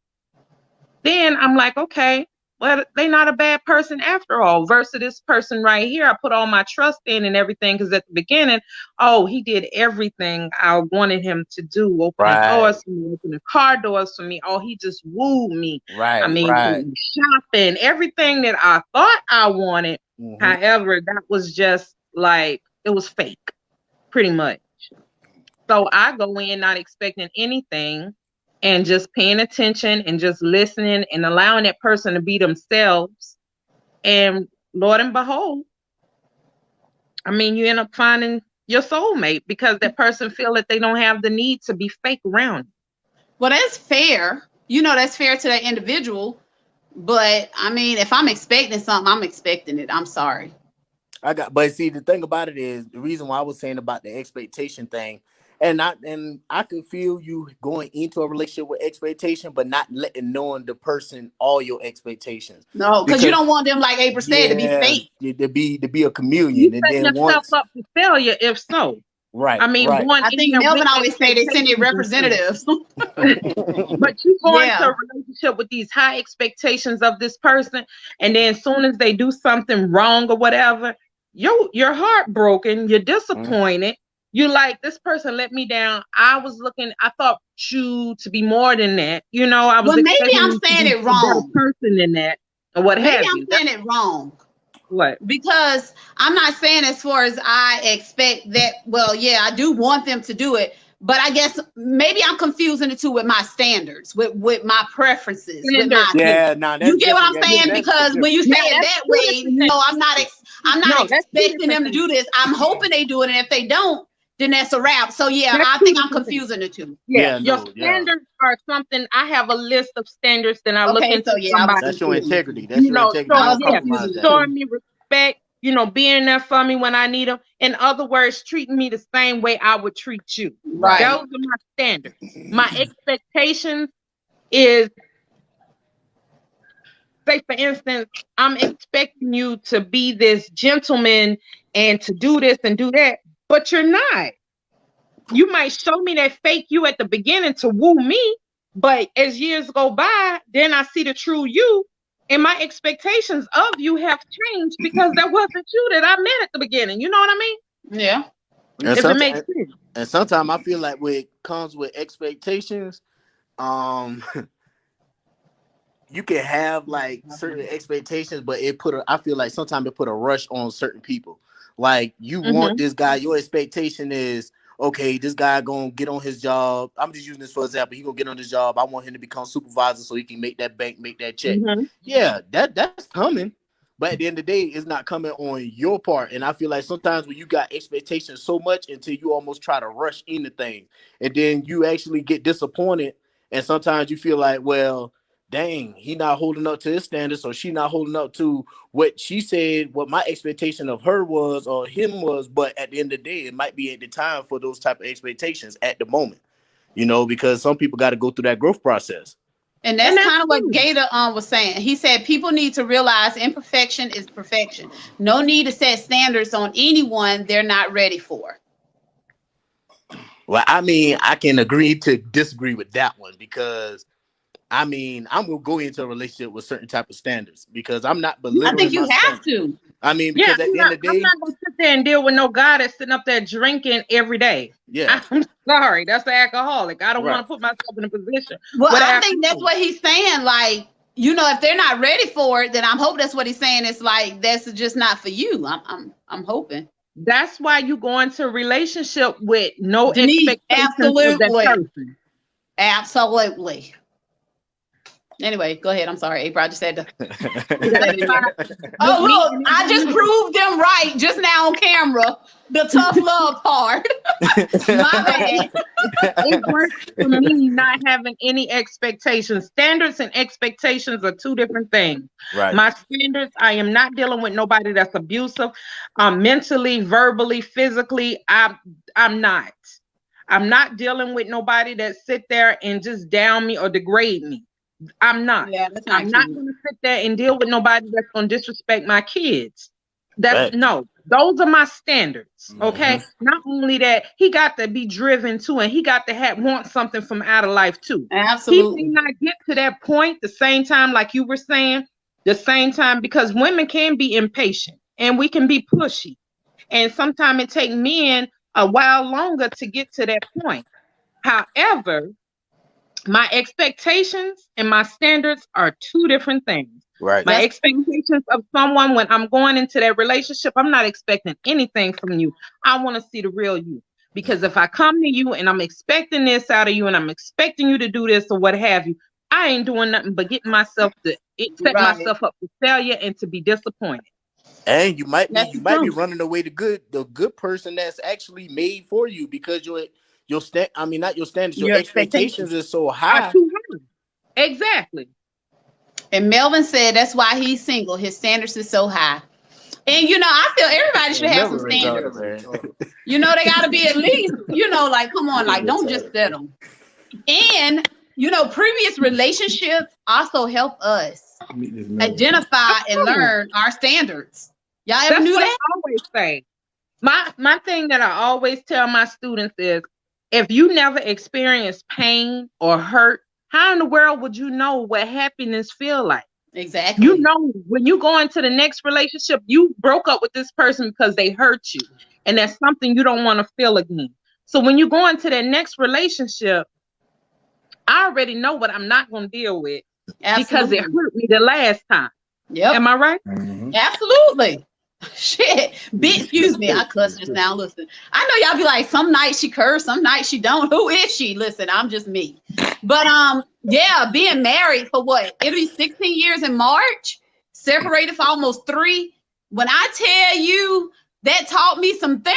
then I'm like, okay, well, they're not a bad person after all, versus this person right here. I put all my trust in and everything, because at the beginning, oh, he did everything I wanted him to do. Opening doors for me, opening car doors for me. Oh, he just wooed me. Right. I mean, right. shopping, everything that I thought I wanted. Mm-hmm. However, that was just like, it was fake, pretty much. So I go in not expecting anything and just paying attention and just listening and allowing that person to be themselves. And Lord and behold, I mean, you end up finding your soulmate because that person feel that they don't have the need to be fake around. Well, that's fair. You know, that's fair to that individual. But I mean, if I'm expecting something, I'm expecting it. I'm sorry. But see, the thing about it is, the reason why I was saying about the expectation thing, and I could feel you going into a relationship with expectation, but not knowing the person all your expectations. No, because you don't want them, like April said, to be fake. To be a chameleon. You and set then yourself up for failure if so. Right. I mean, right. I think Melvin always say they send their representatives. But you go into a relationship with these high expectations of this person, and then as soon as they do something wrong or whatever, you're heartbroken, you're disappointed. You like, this person let me down. I thought you to be more than that. You know, I was maybe I'm saying it wrong. A person in that, or what have you. Maybe I'm saying it wrong. What? Because I'm not saying as far as I expect that. Well, yeah, I do want them to do it, but I guess maybe I'm confusing the two with my standards, with my preferences. With my, you get what I'm saying? Because when you say it that way, no, I'm not expecting them to do this. I'm hoping they do it, and if they don't, then that's a wrap. So yeah, I think I'm confusing the two. Your standards are something. I have a list of standards that I look into. So yeah, that's your integrity. That's your integrity. Showing me respect. You know, being there for me when I need them. In other words, treating me the same way I would treat you. Right. Those are my standards. My expectations is, say for instance, I'm expecting you to be this gentleman and to do this and do that, but you're not. You might show me that fake you at the beginning to woo me, but as years go by, then I see the true you, and my expectations of you have changed because that wasn't you that I met at the beginning. You know what I mean? Yeah. If it makes sense. And sometimes I feel like when it comes with expectations, you can have like certain expectations, but I feel like sometimes it put a rush on certain people. Like you want this guy, your expectation is, okay, this guy gonna get on his job. I'm just using this for example. He gonna get on his job. I want him to become supervisor so he can make that bank, make that check. Yeah, that's coming. But at the end of the day, it's not coming on your part. And I feel like sometimes when you got expectations so much until you almost try to rush into things, and then you actually get disappointed. And sometimes you feel like, well, dang, he not holding up to his standards, or she not holding up to what she said, what my expectation of her was or him was. But at the end of the day, it might be at the time for those type of expectations at the moment, you know, because some people got to go through that growth process. And that's kind of what Gator was saying. He said people need to realize imperfection is perfection. No need to set standards on anyone they're not ready for. Well, I mean, I can agree to disagree with that one, because I mean, I'm gonna go into a relationship with certain type of standards, because I'm not belittling. I think you have to. I mean, because at the end of the day, I'm not gonna sit there and deal with no guy that's sitting up there drinking every day. Yeah, I'm sorry, that's the alcoholic. I don't want to put myself in a position. Well, I think that's what he's saying. Like, you know, if they're not ready for it, then I hope that's what he's saying. It's like that's just not for you. I'm hoping. That's why you go into a relationship with no expectations of that person. Absolutely. Anyway, go ahead. I'm sorry, April. I just had to put You that gotta in try there. with Oh, me look, and I just proved them right just now on camera. The tough love part. My bad. it works for me not having any expectations. Standards and expectations are two different things. Right. My standards, I am not dealing with nobody that's abusive, mentally, verbally, physically. I'm not. I'm not dealing with nobody that sit there and just down me or degrade me. I'm not. Yeah, that's I'm not going to sit there and deal with nobody that's going to disrespect my kids. That's no. Those are my standards. Okay. Not only that, he got to be driven too, and he got to want something from out of life too. Absolutely. He may not get to that point the same time, like you were saying, the same time, because women can be impatient and we can be pushy. And sometimes it takes men a while longer to get to that point. However, my expectations and my standards are two different things. Right. My expectations of someone when I'm going into that relationship, I'm not expecting anything from you. I want to see the real you. Because if I come to you and I'm expecting this out of you and I'm expecting you to do this or what have you, I ain't doing nothing but getting myself to set myself up for failure and to be disappointed. And you might be running away the good person that's actually made for you because your expectations are so high. Exactly. And Melvin said that's why he's single. His standards is so high. And I feel everybody should have some standards. They got to be at least, like, come on, like, don't just settle. And previous relationships also help us identify and learn our standards. Y'all ever knew that? I always say. My thing that I always tell my students is, if you never experienced pain or hurt, how in the world would you know what happiness feel like? Exactly. When you go into the next relationship, you broke up with this person because they hurt you. And that's something you don't want to feel again. So when you go into that next relationship, I already know what I'm not going to deal with. Absolutely. Because it hurt me the last time. Yep. Am I right? Mm-hmm. Absolutely. Shit. Excuse me. I cussed just now. Listen, I know y'all be like, some nights she curse, some nights she don't. Who is she? Listen, I'm just me. But yeah, being married for what? It'll be 16 years in March, separated for almost 3. When I tell you that taught me some things,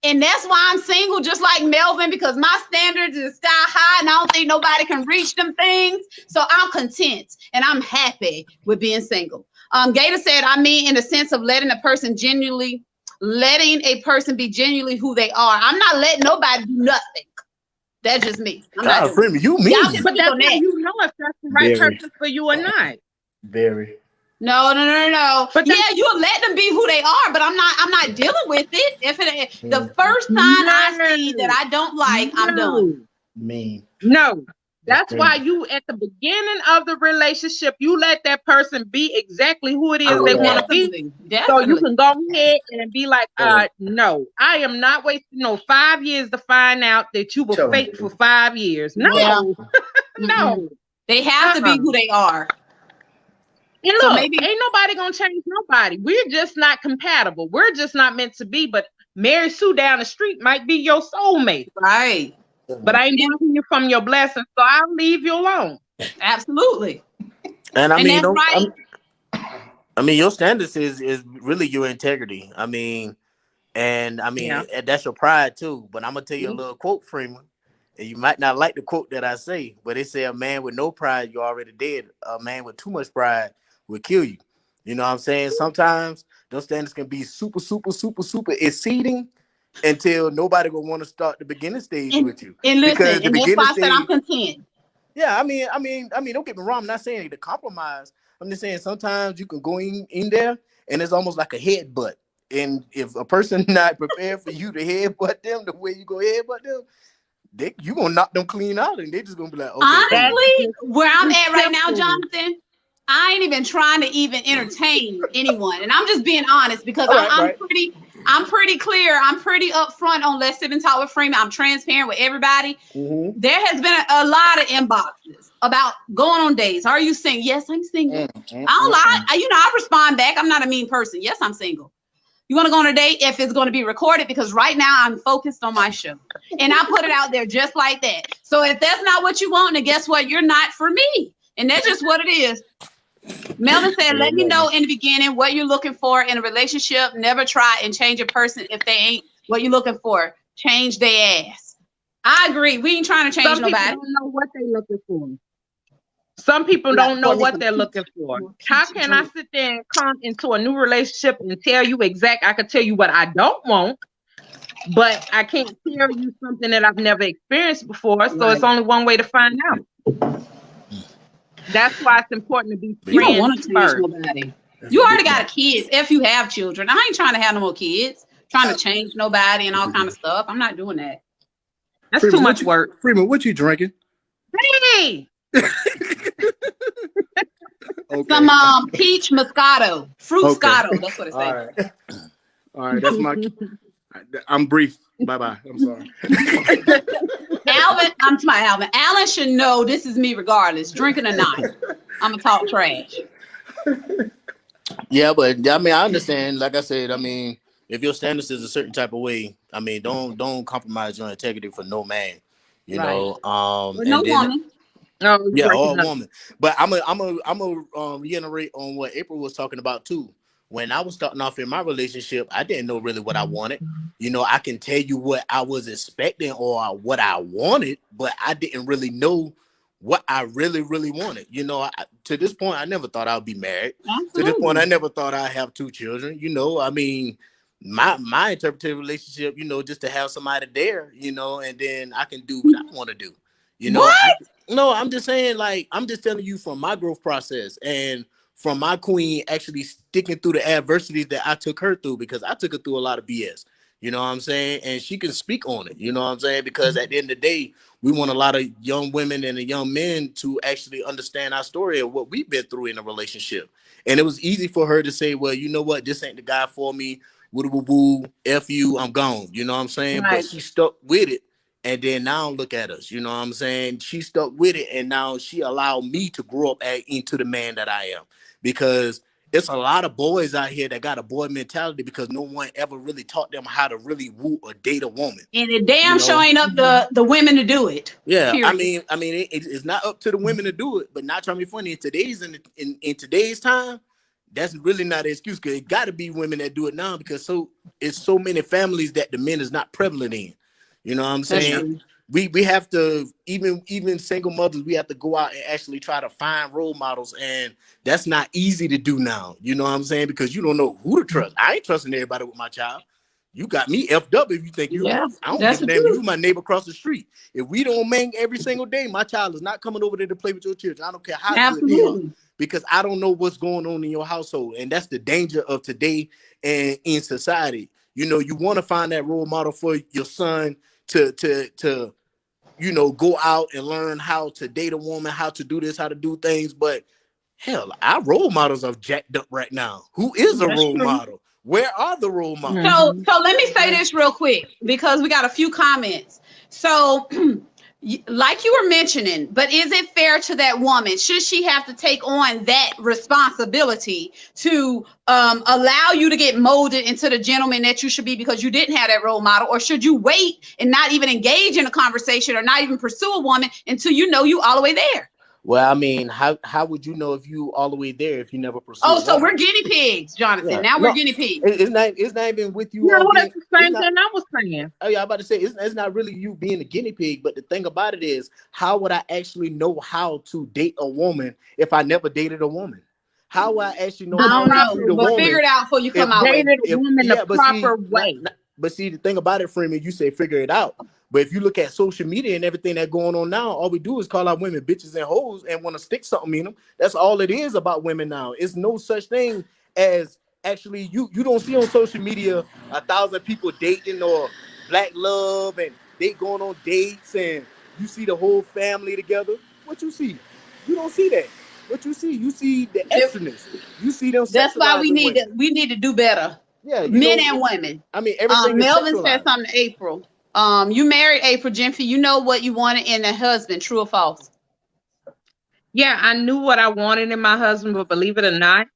and that's why I'm single, just like Melvin, because my standards is sky high and I don't think nobody can reach them things. So I'm content and I'm happy with being single. Gator said, I mean, in the sense of letting a person be genuinely who they are. I'm not letting nobody do nothing. That's just me. I'm not doing it. You mean? But that's how you know if that's the right person for you or not. Very. No. But yeah, you'll let them be who they are, but I'm not dealing with it. If the first time I see that I don't like, I'm done. No. That's why you, at the beginning of the relationship, you let that person be exactly who it is they want to be. So you can go ahead and be like, no, I am not wasting 5 years to find out that you were fake for 5 years. No. Yeah. No. They have to be who they are. And look, ain't nobody gonna change nobody. We're just not compatible. We're just not meant to be. But Mary Sue down the street might be your soulmate. Right. But I ain't blocking you from your blessings, so I'll leave you alone. Absolutely. And I mean, your standards is really your integrity. And that's your pride too. But I'm gonna tell you a little quote, Freeman. And you might not like the quote that I say, but it said, "A man with no pride, you're already dead. A man with too much pride will kill you." You know what I'm saying? Sometimes those standards can be super, super, super, super exceeding until nobody will want to start the beginning stage with you. And listen, because the beginning stage, I'm content. Yeah, I mean, don't get me wrong. I'm not saying to compromise. I'm just saying sometimes you can go in there and it's almost like a headbutt. And if a person not prepared for you to headbutt them the way you go headbutt them, you gonna knock them clean out, and they just gonna be like, okay. Honestly, where I'm at right now, Jonathan, I ain't even trying to even entertain anyone, and I'm just being honest because I'm pretty clear. I'm pretty upfront on Let's Sip and Talk with Freeman. I'm transparent with everybody. Mm-hmm. There has been a lot of inboxes about going on dates. Are you single? Yes, I'm single. Mm-hmm. I don't lie. I respond back. I'm not a mean person. Yes, I'm single. You want to go on a date if it's going to be recorded? Because right now I'm focused on my show. And I put it out there just like that. So if that's not what you want, then guess what? You're not for me. And that's just what it is. Melvin said, let me know in the beginning what you're looking for in a relationship. Never try and change a person if they ain't what you're looking for. Change their ass. I agree. We ain't trying to change Some people nobody. don't know what they're looking for. Some people don't know what they're looking for. How can I sit there and come into a new relationship and tell you I could tell you what I don't want, but I can't tell you something that I've never experienced before. So it's only one way to find out. That's why it's important to be friends. You don't want to change first. nobody. You already got a kid. If you have children, I ain't trying to have no more kids. Trying to change nobody and all kind of stuff. I'm not doing that. That's too much work. Freeman, what you drinking? Hey. Okay. Some peach moscato, fruit scotto. That's what it says. All right. That's my. I'm brief. Bye. I'm sorry. Alvin, I'm to my Alvin. Alan should know this is me regardless, drinking or not. I'm gonna talk trash. Yeah, but I mean, I understand. Like I said, I mean, if your standards is a certain type of way, I mean, don't compromise your integrity for no man. You know, Or no woman. No, yeah, or a woman. But I'm a reiterate on what April was talking about too. When I was starting off in my relationship, I didn't know really what I wanted. You know, I can tell you what I was expecting or what I wanted, but I didn't really know what I really, really wanted. You know, to this point, I never thought I'd be married. Absolutely. To this point, I never thought I'd have 2 children. You know, I mean, my interpretive relationship, you know, just to have somebody there, you know, and then I can do what I want to do. You know, no, I'm just saying, like, I'm just telling you from my growth process and from my queen actually sticking through the adversities that I took her through, because I took her through a lot of BS. You know what I'm saying? And she can speak on it. You know what I'm saying? Because at the end of the day, we want a lot of young women and young men to actually understand our story of what we've been through in a relationship. And it was easy for her to say, well, you know what? This ain't the guy for me. Woo, F you, I'm gone. You know what I'm saying? Right. But she stuck with it. And then now look at us. You know what I'm saying? She stuck with it. And now she allowed me to grow up into the man that I am. Because it's a lot of boys out here that got a boy mentality because no one ever really taught them how to really woo or date a woman. And it damn sure ain't up the women to do it. Yeah, period. I mean, it's not up to the women to do it, but not trying to be funny. In today's time, that's really not an excuse, because it got to be women that do it now, because it's so many families that the men is not prevalent in. You know what I'm saying? We have to, even single mothers, we have to go out and actually try to find role models, and that's not easy to do now. You know what I'm saying? Because you don't know who to trust. I ain't trusting everybody with my child. You got me effed up if you think you. Yeah, I don't give a damn. You my neighbor across the street. If we don't mang every single day, my child is not coming over there to play with your children. I don't care how good they are, because I don't know what's going on in your household, and that's the danger of today and in society. You know, you want to find that role model for your son to you know, go out and learn how to date a woman, how to do this, how to do things. But hell, our role models are jacked up right now. Who is a role model? Where are the role models? So let me say this real quick, because we got a few comments. So like you were mentioning, but is it fair to that woman? Should she have to take on that responsibility to allow you to get molded into the gentleman that you should be because you didn't have that role model? Or should you wait and not even engage in a conversation or not even pursue a woman until you know you all the way there? Well, I mean, how would you know if you all the way there if you never pursue? Oh, so we're guinea pigs, Jonathan. Yeah. Now we're guinea pigs. It's not even with you. No, that's the same thing I was saying. Oh yeah, I'm about to say it's not really you being a guinea pig, but the thing about it is, how would I actually know how to date a woman if I never dated a woman? How would I actually know? I don't know, but figure it out before you come out with a woman the proper way. But see, the thing about it, Freeman, you say figure it out. But if you look at social media and everything that's going on now, all we do is call our women bitches and hoes and want to stick something in them. That's all it is about women now. It's no such thing as actually you don't see on social media 1,000 people dating or black love and they going on dates and you see the whole family together. What you see? You don't see that. What you see the extraness. You see them. That's why we need to do better. Yeah, men and women. I mean, everything. Melvin said something to April. You married April Jennifer. You know what you wanted in a husband, true or false? Yeah, I knew what I wanted in my husband, but believe it or not,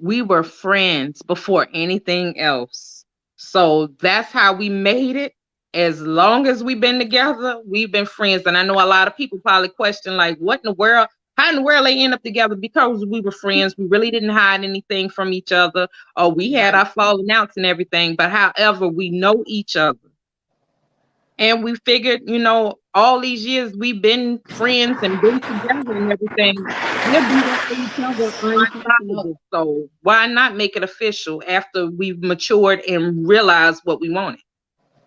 we were friends before anything else. So that's how we made it. As long as we've been together, we've been friends. And I know a lot of people probably question, like, what in the world? How in the world they end up together? Because we were friends. We really didn't hide anything from each other. Or we had our falling outs and everything. But however, we know each other. And we figured, all these years we've been friends and been together and everything. We'll be there for each other unstoppable. So why not make it official after we've matured and realized what we wanted?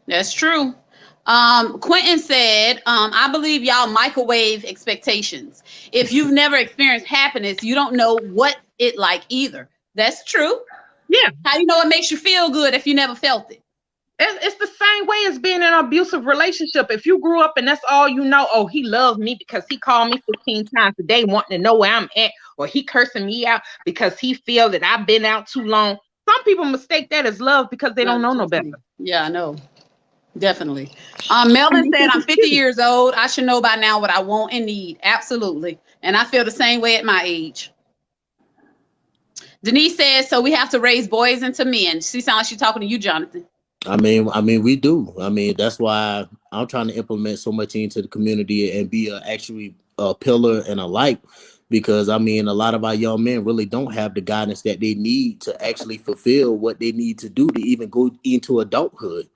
That's true. Quentin said, I believe y'all microwave expectations. If you've never experienced happiness, you don't know what it like either. That's true. Yeah. How you know it makes you feel good if you never felt it? It's the same way as being in an abusive relationship. If you grew up and that's all you know, oh, he loves me because he called me 15 times a day wanting to know where I'm at, or he cursing me out because he feel that I've been out too long. Some people mistake that as love because they don't know no better. Yeah, I know. Definitely. Melvin said, I'm 50 years old. I should know by now what I want and need. Absolutely. And I feel the same way at my age. Denise says, so we have to raise boys into men. She sounds like she's talking to you, Jonathan. I mean, we do. I mean, that's why I'm trying to implement so much into the community and be actually a pillar and a light. Because I mean, a lot of our young men really don't have the guidance that they need to actually fulfill what they need to do to even go into adulthood.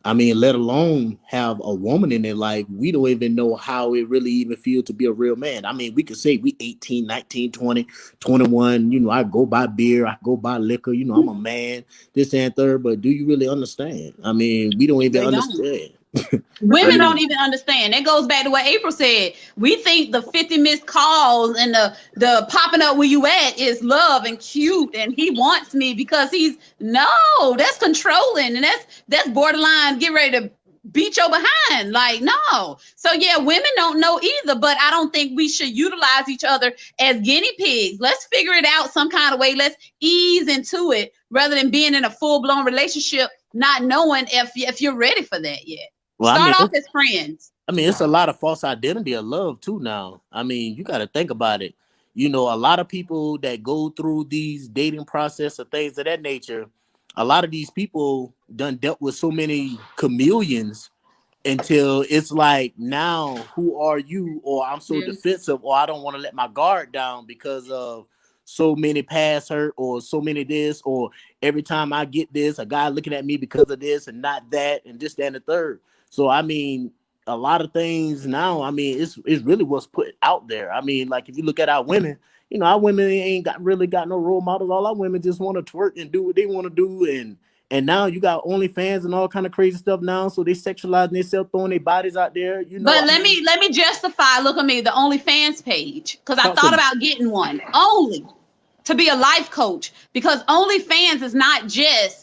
I mean, let alone have a woman in their life. We don't even know how it really even feels to be a real man. I mean, we could say we 18, 19, 20, 21. I go buy beer. I go buy liquor. I'm a man, this and third. But do you really understand? I mean, we don't even understand. Women don't even understand. That goes back to what April said. We think the 50 missed calls and the popping up where you at is love and cute and he wants me because that's controlling and that's borderline get ready to beat your behind. Like, no. So yeah, women don't know either, but I don't think we should utilize each other as guinea pigs. Let's figure it out some kind of way. Let's ease into it rather than being in a full-blown relationship, not knowing if you're ready for that yet. Well, Start off as friends. I mean, it's a lot of false identity of love too now. I mean, you got to think about it. A lot of people that go through these dating process or things of that nature, a lot of these people done dealt with so many chameleons until it's like, now who are you? Or I'm so defensive, or I don't want to let my guard down because of so many past hurt or so many this, or every time I get this, a guy looking at me because of this and not that and this, that, and the third. So, I mean, a lot of things now, I mean, it's really what's put out there. I mean, like if you look at our women, our women ain't really got no role models. All our women just want to twerk and do what they want to do. And now you got OnlyFans and all kind of crazy stuff now. So they sexualizing themselves, throwing their bodies out there. But let me justify, look at me, the OnlyFans page. Because I thought about getting one only to be a life coach. Because OnlyFans is not just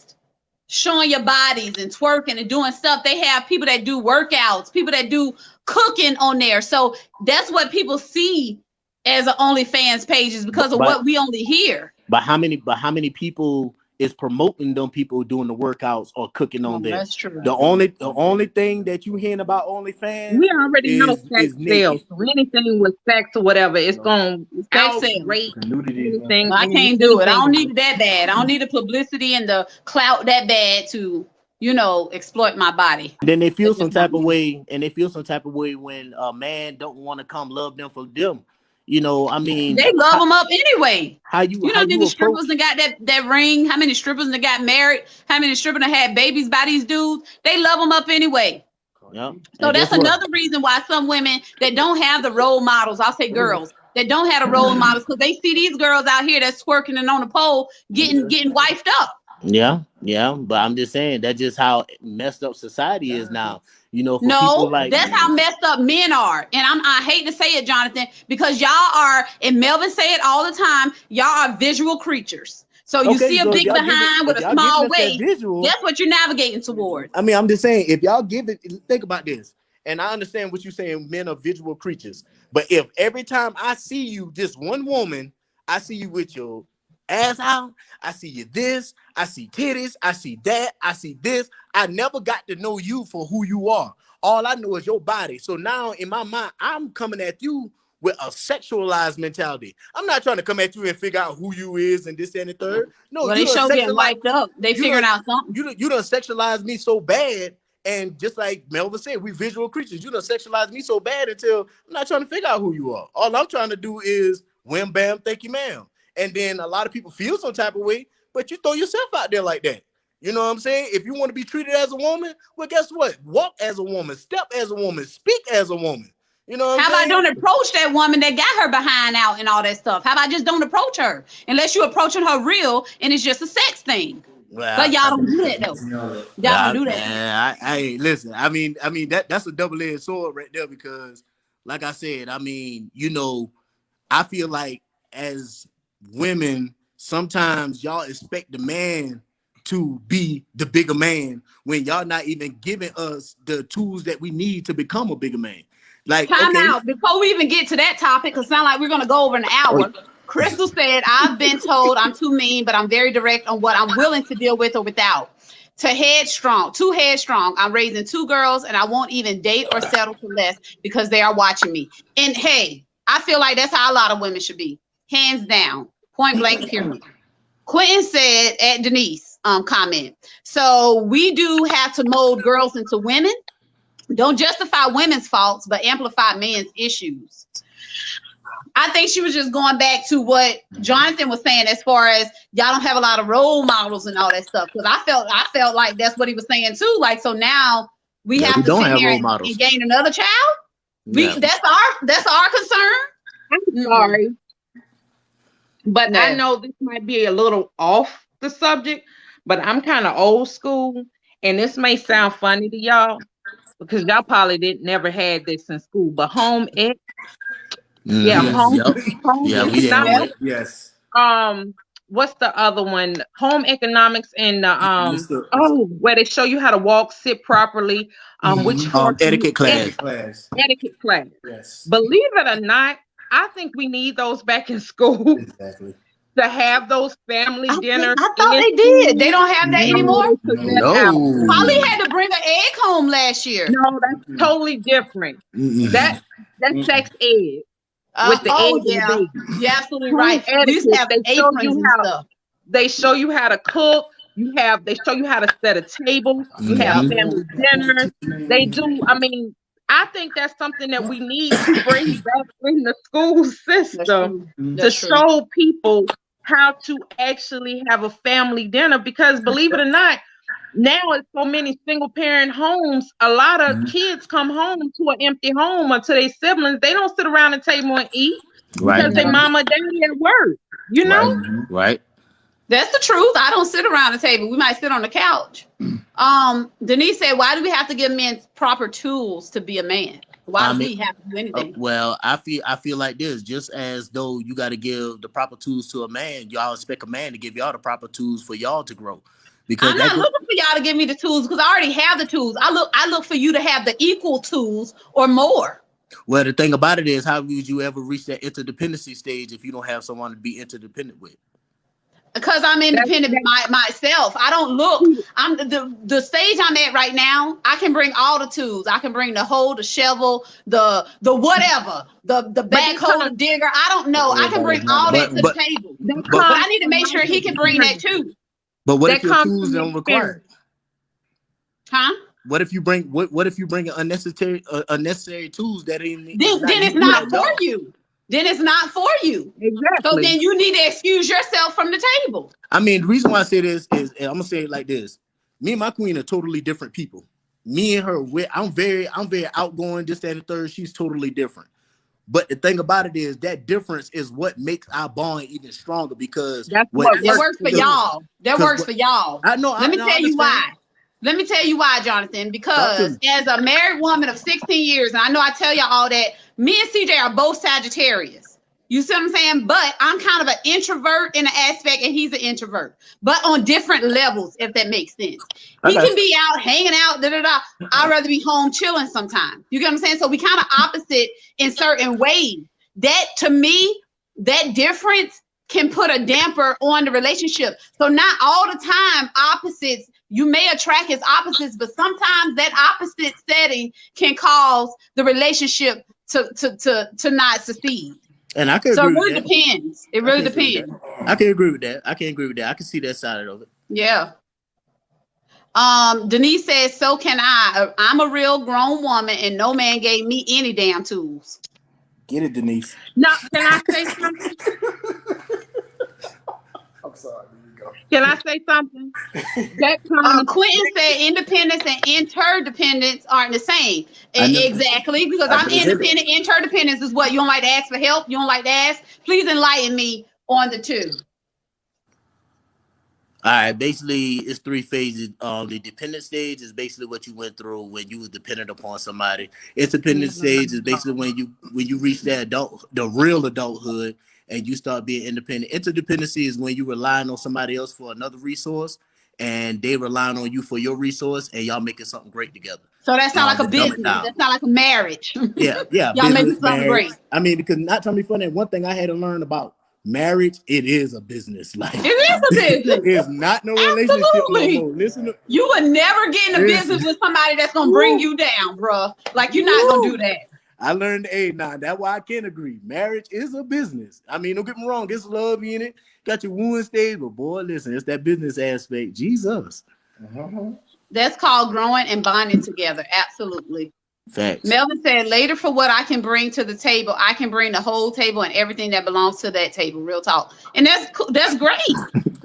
showing your bodies and twerking and doing stuff. They have people that do workouts, people that do cooking on there. So that's what people see as an OnlyFans page is because of what we only hear. But how many people is promoting them people doing the workouts or cooking on there? That's true. The only thing that you hearing about OnlyFans, we already know sex sales. So anything with sex or whatever, it's going to rate anything. I can't do it. I don't need it that bad. I don't need the publicity and the clout that bad to exploit my body. Then they feel some type of way, and they feel some type of way when a man don't want to come love them for them. I mean, they love them up anyway. How many strippers that got that ring? How many strippers that got married? How many strippers that had babies by these dudes? They love them up anyway. Yeah. So that's another reason why some women that don't have the role models, I'll say girls, that don't have the role models, because they see these girls out here that's twerking and on the pole getting wifed up. Yeah, but I'm just saying that's just how messed up society is now. For no, that's how messed up men are. And I hate to say it, Jonathan, because y'all are, and Melvin say it all the time, y'all are visual creatures. So you see a big behind with a small waist. That's what you're navigating toward. I mean, I'm just saying, if y'all think about this, and I understand what you're saying, men are visual creatures. But if every time I see you, just one woman, I see you with your ass out, I see you this, I see titties, I see that, I see this. I never got to know you for who you are. All I know is your body. So now in my mind, I'm coming at you with a sexualized mentality. I'm not trying to come at you and figure out who you is and this and the third. No, well, they show getting wiped up. They figuring out something. You done sexualized me so bad And just like Melvin said, we visual creatures. You done sexualize me so bad until I'm not trying to figure out who you are. All I'm trying to do is wham, bam, thank you, ma'am. And then a lot of people feel some type of way, but you throw yourself out there like that. You know what I'm saying? If you want to be treated as a woman, well, guess what? Walk as a woman, step as a woman, speak as a woman. You know what How I'm about saying? don't approach that woman that got her behind out and all that stuff? How about just don't approach her unless you're approaching her real and it's just a sex thing? Well, But y'all don't do that though. Y'all don't do that. Man, I listen. I mean that's a double-edged sword right there because, like I said, I mean, you know, I feel like as women, sometimes y'all expect the man to be the bigger man when y'all not even giving us the tools that we need to become a bigger man. Like, Time okay, out. Before we even get to that topic, because it sounds like we're going to go over an hour. Crystal said, I've been told I'm too mean, but I'm very direct on what I'm willing to deal with or without. Too headstrong. I'm raising 2 girls and I won't even date or settle for less because they are watching me. And hey, I feel like that's how a lot of women should be. Hands down. Point blank, period. Quentin said at Denise comment. So we do have to mold girls into women. Don't justify women's faults, but amplify men's issues. I think she was just going back to what Jonathan was saying as far as y'all don't have a lot of role models and all that stuff. Because I felt like that's what he was saying too. Like, so now we have to sit here and gain another child. That's our concern. I'm sorry, but I know this might be a little off the subject, but I'm kind of old school, and this may sound funny to y'all because y'all probably never had this in school, but home ec. Home economics. Yes. What's the other one? Home economics and where they show you how to walk, sit properly. Which etiquette class. Etiquette class. Yes. Believe it or not, I think we need those back in school. Exactly. To have those family dinners. I thought they did. They don't have that anymore. No. Polly had to bring an egg home last year. No, that's totally different. That's sex ed. With the egg. You're absolutely right. We used to have aprons and stuff. They show you how to cook. They show you how to set a table. You have family dinners. They do. I mean, I think that's something that we need to bring back in the school system to show people how to actually have a family dinner. Because believe it or not, now it's so many single parent homes. A lot of kids come home to an empty home or to their siblings. They don't sit around the table and eat because their mama, daddy at work. You know, right? That's the truth. I don't sit around the table. We might sit on the couch. Denise said, "Why do we have to give men proper tools to be a man? Why do we have to do anything?" Well, I feel like this. Just as though you got to give the proper tools to a man, y'all expect a man to give y'all the proper tools for y'all to grow. Because I'm not looking for y'all to give me the tools because I already have the tools. I look for you to have the equal tools or more. Well, the thing about it is, how would you ever reach that interdependency stage if you don't have someone to be interdependent with? Because I'm independent myself. I don't look. I'm the stage I'm at right now. I can bring all the tools. I can bring the hoe, the shovel, the whatever, the backhoe, the digger. I don't know. I can bring all that to the table. But I need to make sure he can bring that too. But what if your tools don't require it? Huh? What if you bring what if you bring unnecessary tools that ain't then it's not for you. Then it's not for you. Exactly. So then you need to excuse yourself from the table. I mean, the reason why I say this is, and I'm gonna say it like this: me and my queen are totally different people. Me and her, I'm very outgoing, this, that, and the third. She's totally different. But the thing about it is that difference is what makes our bond even stronger because that works for y'all. That works for y'all. I know. Let me tell you why. Let me tell you why, Jonathan. Because as a married woman of 16 years, and I know I tell y'all all that, me and CJ are both Sagittarius. You see what I'm saying? But I'm kind of an introvert in an aspect, and he's an introvert, but on different levels, if that makes sense. He can be out hanging out, I'd rather be home chilling sometimes. You get what I'm saying? So we kind of opposite in certain ways. That, to me, that difference can put a damper on the relationship. So not all the time opposites. You may attract as opposites, but sometimes that opposite setting can cause the relationship to not succeed. And I can so agree it really depends. It really depends. I can agree with that. I can see that side of it. Yeah. Denise says, so can I. I'm a real grown woman and no man gave me any damn tools. Get it, Denise. Now, can I say something? I'm sorry. There you go. Can I say something? That comes. Quentin said independence and interdependence aren't the same. I know. Exactly, because I I'm just said independent. Interdependence is what? You don't like to ask for help? You don't like to ask? Please enlighten me on the two. All right, basically it's 3 phases. The dependent stage is basically what you went through when you was dependent upon somebody. Independent stage is basically when you reach that the real adulthood, and you start being independent. Interdependency is when you relying on somebody else for another resource, and they relying on you for your resource, and y'all making something great together. So that's not like a to dumb it business. down. That's not like a marriage. Yeah. Y'all making business, something marriage. great. I mean, because not trying to be funny, one thing I had to learn about marriage, it is a business. Like It is a business. it's not no relationship Absolutely. no more. Listen to You would never get in a business with somebody that's gonna bring you down, bruh. Like you're not gonna do that. I learned that's why I can agree. Marriage is a business. I mean, don't get me wrong, there's love in it, got your wooing stage, but boy, listen, it's that business aspect. Jesus. That's called growing and bonding together. Absolutely. Facts. Melvin said, later for what I can bring to the table, I can bring the whole table and everything that belongs to that table. Real talk. And that's cool. That's great.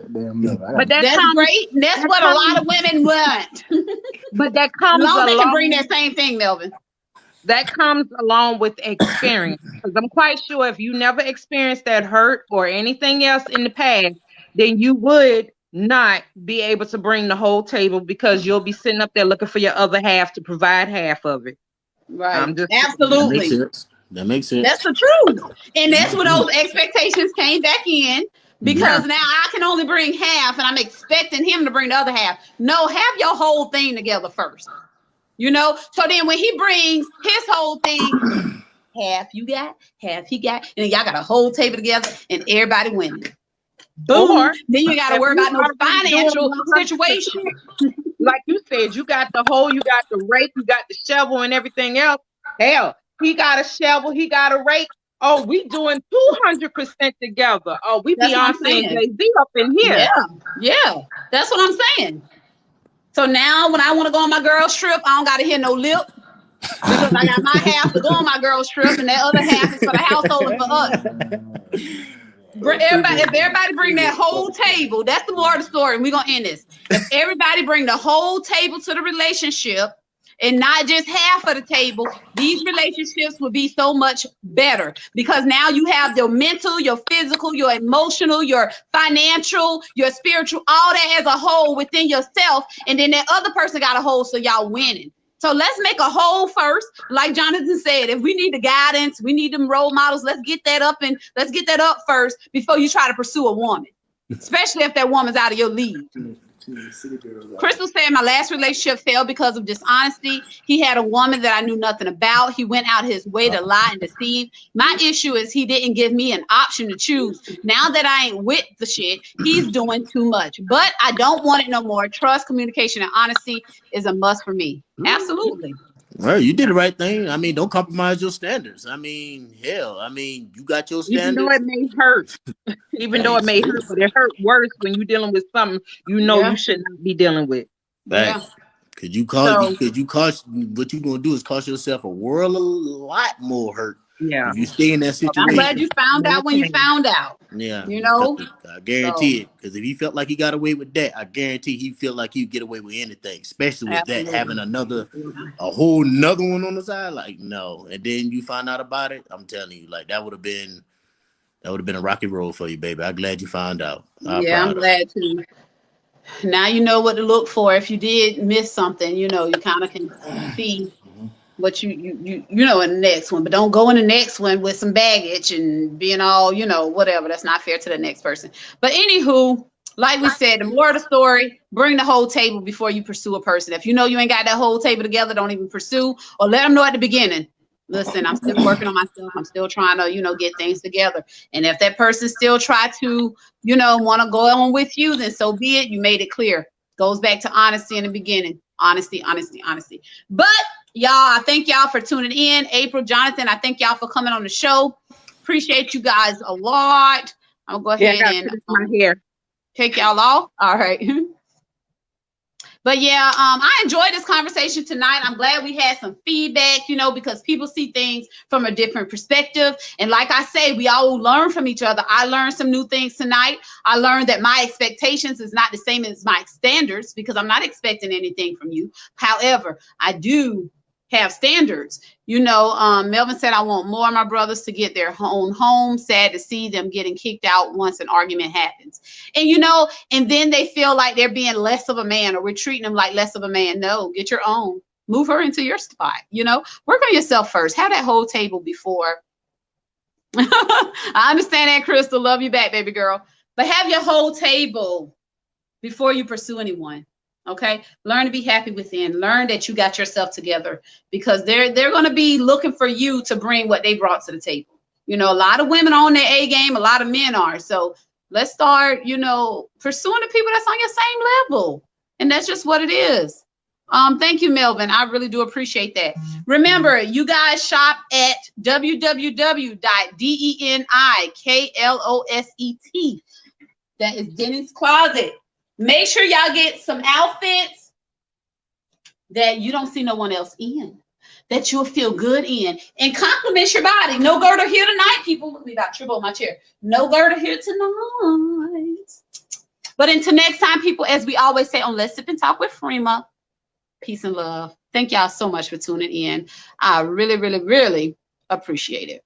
But That's great. And that's what a lot of women want. But that comes Long they can along. bring that same thing, Melvin. That comes along with experience. Because I'm quite sure if you never experienced that hurt or anything else in the past, then you would not be able to bring the whole table, because you'll be sitting up there looking for your other half to provide half of it. Right. Absolutely. That makes sense. That's the truth. And that's where those expectations came back in, because now I can only bring half and I'm expecting him to bring the other half. No, have your whole thing together first. You know, so then when he brings his whole thing, half you got, half he got, and then y'all got a whole table together and everybody winning. Boom. Or then you got to worry about no financial situation. Like you said, you got the rake, you got the shovel and everything else. Hell, he got a shovel, he got a rake. Oh, we doing 200% together. Oh, we Beyonce and Jay-Z up in here. Yeah, that's what I'm saying. So now when I want to go on my girl's trip, I don't got to hear no lip, because I got my half to go on my girl's trip, and that other half is for the household and for us. If everybody bring that whole table, that's the more of the story, and we're going to end this. If everybody bring the whole table to the relationship and not just half of the table, these relationships will be so much better, because now you have your mental, your physical, your emotional, your financial, your spiritual, all that as a whole within yourself. And then that other person got a whole, so y'all winning. So let's make a whole first. Like Jonathan said, if we need the guidance, we need them role models, let's get that up first before you try to pursue a woman, especially if that woman's out of your league. Crystal said, my last relationship failed because of dishonesty. He had a woman that I knew nothing about. He went out his way to lie and deceive. My issue is he didn't give me an option to choose. Now that I ain't with the shit, he's doing too much. But I don't want it no more. Trust, communication, and honesty is a must for me. Absolutely. Well, you did the right thing. I mean, don't compromise your standards. I mean, hell, you got your standards. Even though it may hurt. But it hurt worse when you're dealing with something you should not be dealing with. Back. Yeah. Could you cost what you're gonna do is cost yourself a lot more hurt. Yeah. If you stay in that situation. I'm glad you found out when you found out. Yeah. You know? I guarantee it. Because if he felt like he got away with that, I guarantee he felt like he'd get away with anything, especially with that having a whole nother one on the side. Like, no. And then you find out about it. I'm telling you, like, that would have been a rocky road for you, baby. I'm glad you found out. I'm glad too. Now you know what to look for. If you did miss something, you kind of can see what you know in the next one. But don't go in the next one with some baggage and being all, whatever. That's not fair to the next person. But anywho, like we said, the more of the story, bring the whole table before you pursue a person. If you know you ain't got that whole table together, don't even pursue, or let them know at the beginning. Listen, I'm still working on myself. I'm still trying to, get things together. And if that person still try to, want to go on with you, then so be it. You made it clear. Goes back to honesty in the beginning. Honesty. But y'all, I thank y'all for tuning in. April, Jonathan, I thank y'all for coming on the show. Appreciate you guys a lot. I'm going to go ahead and my hair. Take y'all off. All right. But yeah, I enjoyed this conversation tonight. I'm glad we had some feedback, you know, because people see things from a different perspective. And like I say, we all learn from each other. I learned some new things tonight. I learned that my expectations is not the same as my standards, because I'm not expecting anything from you. However, I do have standards. You know, Melvin said, I want more of my brothers to get their own home. Sad to see them getting kicked out once an argument happens. And, you know, and then they feel like they're being less of a man, or we're treating them like less of a man. No, get your own. Move her into your spot. You know, work on yourself first. Have that whole table before. I understand that, Crystal. Love you back, baby girl. But have your whole table before you pursue anyone. Okay, learn to be happy within. Learn that you got yourself together, because they're going to be looking for you to bring what they brought to the table. You know, a lot of women are on their A game, a lot of men are. So let's start, you know, pursuing the people that's on your same level, and that's just what it is. Thank you, Melvin. I really do appreciate that. Remember, you guys shop at www.DENIKLOSET. That is Denny's Closet. Make sure y'all get some outfits that you don't see no one else in, that you'll feel good in, and compliment your body. No girdle here tonight, people. Look at me about trip on my chair. No girdle here tonight. But until next time, people, as we always say on Let's Sip and Talk with Freema, peace and love. Thank y'all so much for tuning in. I really, really, really appreciate it.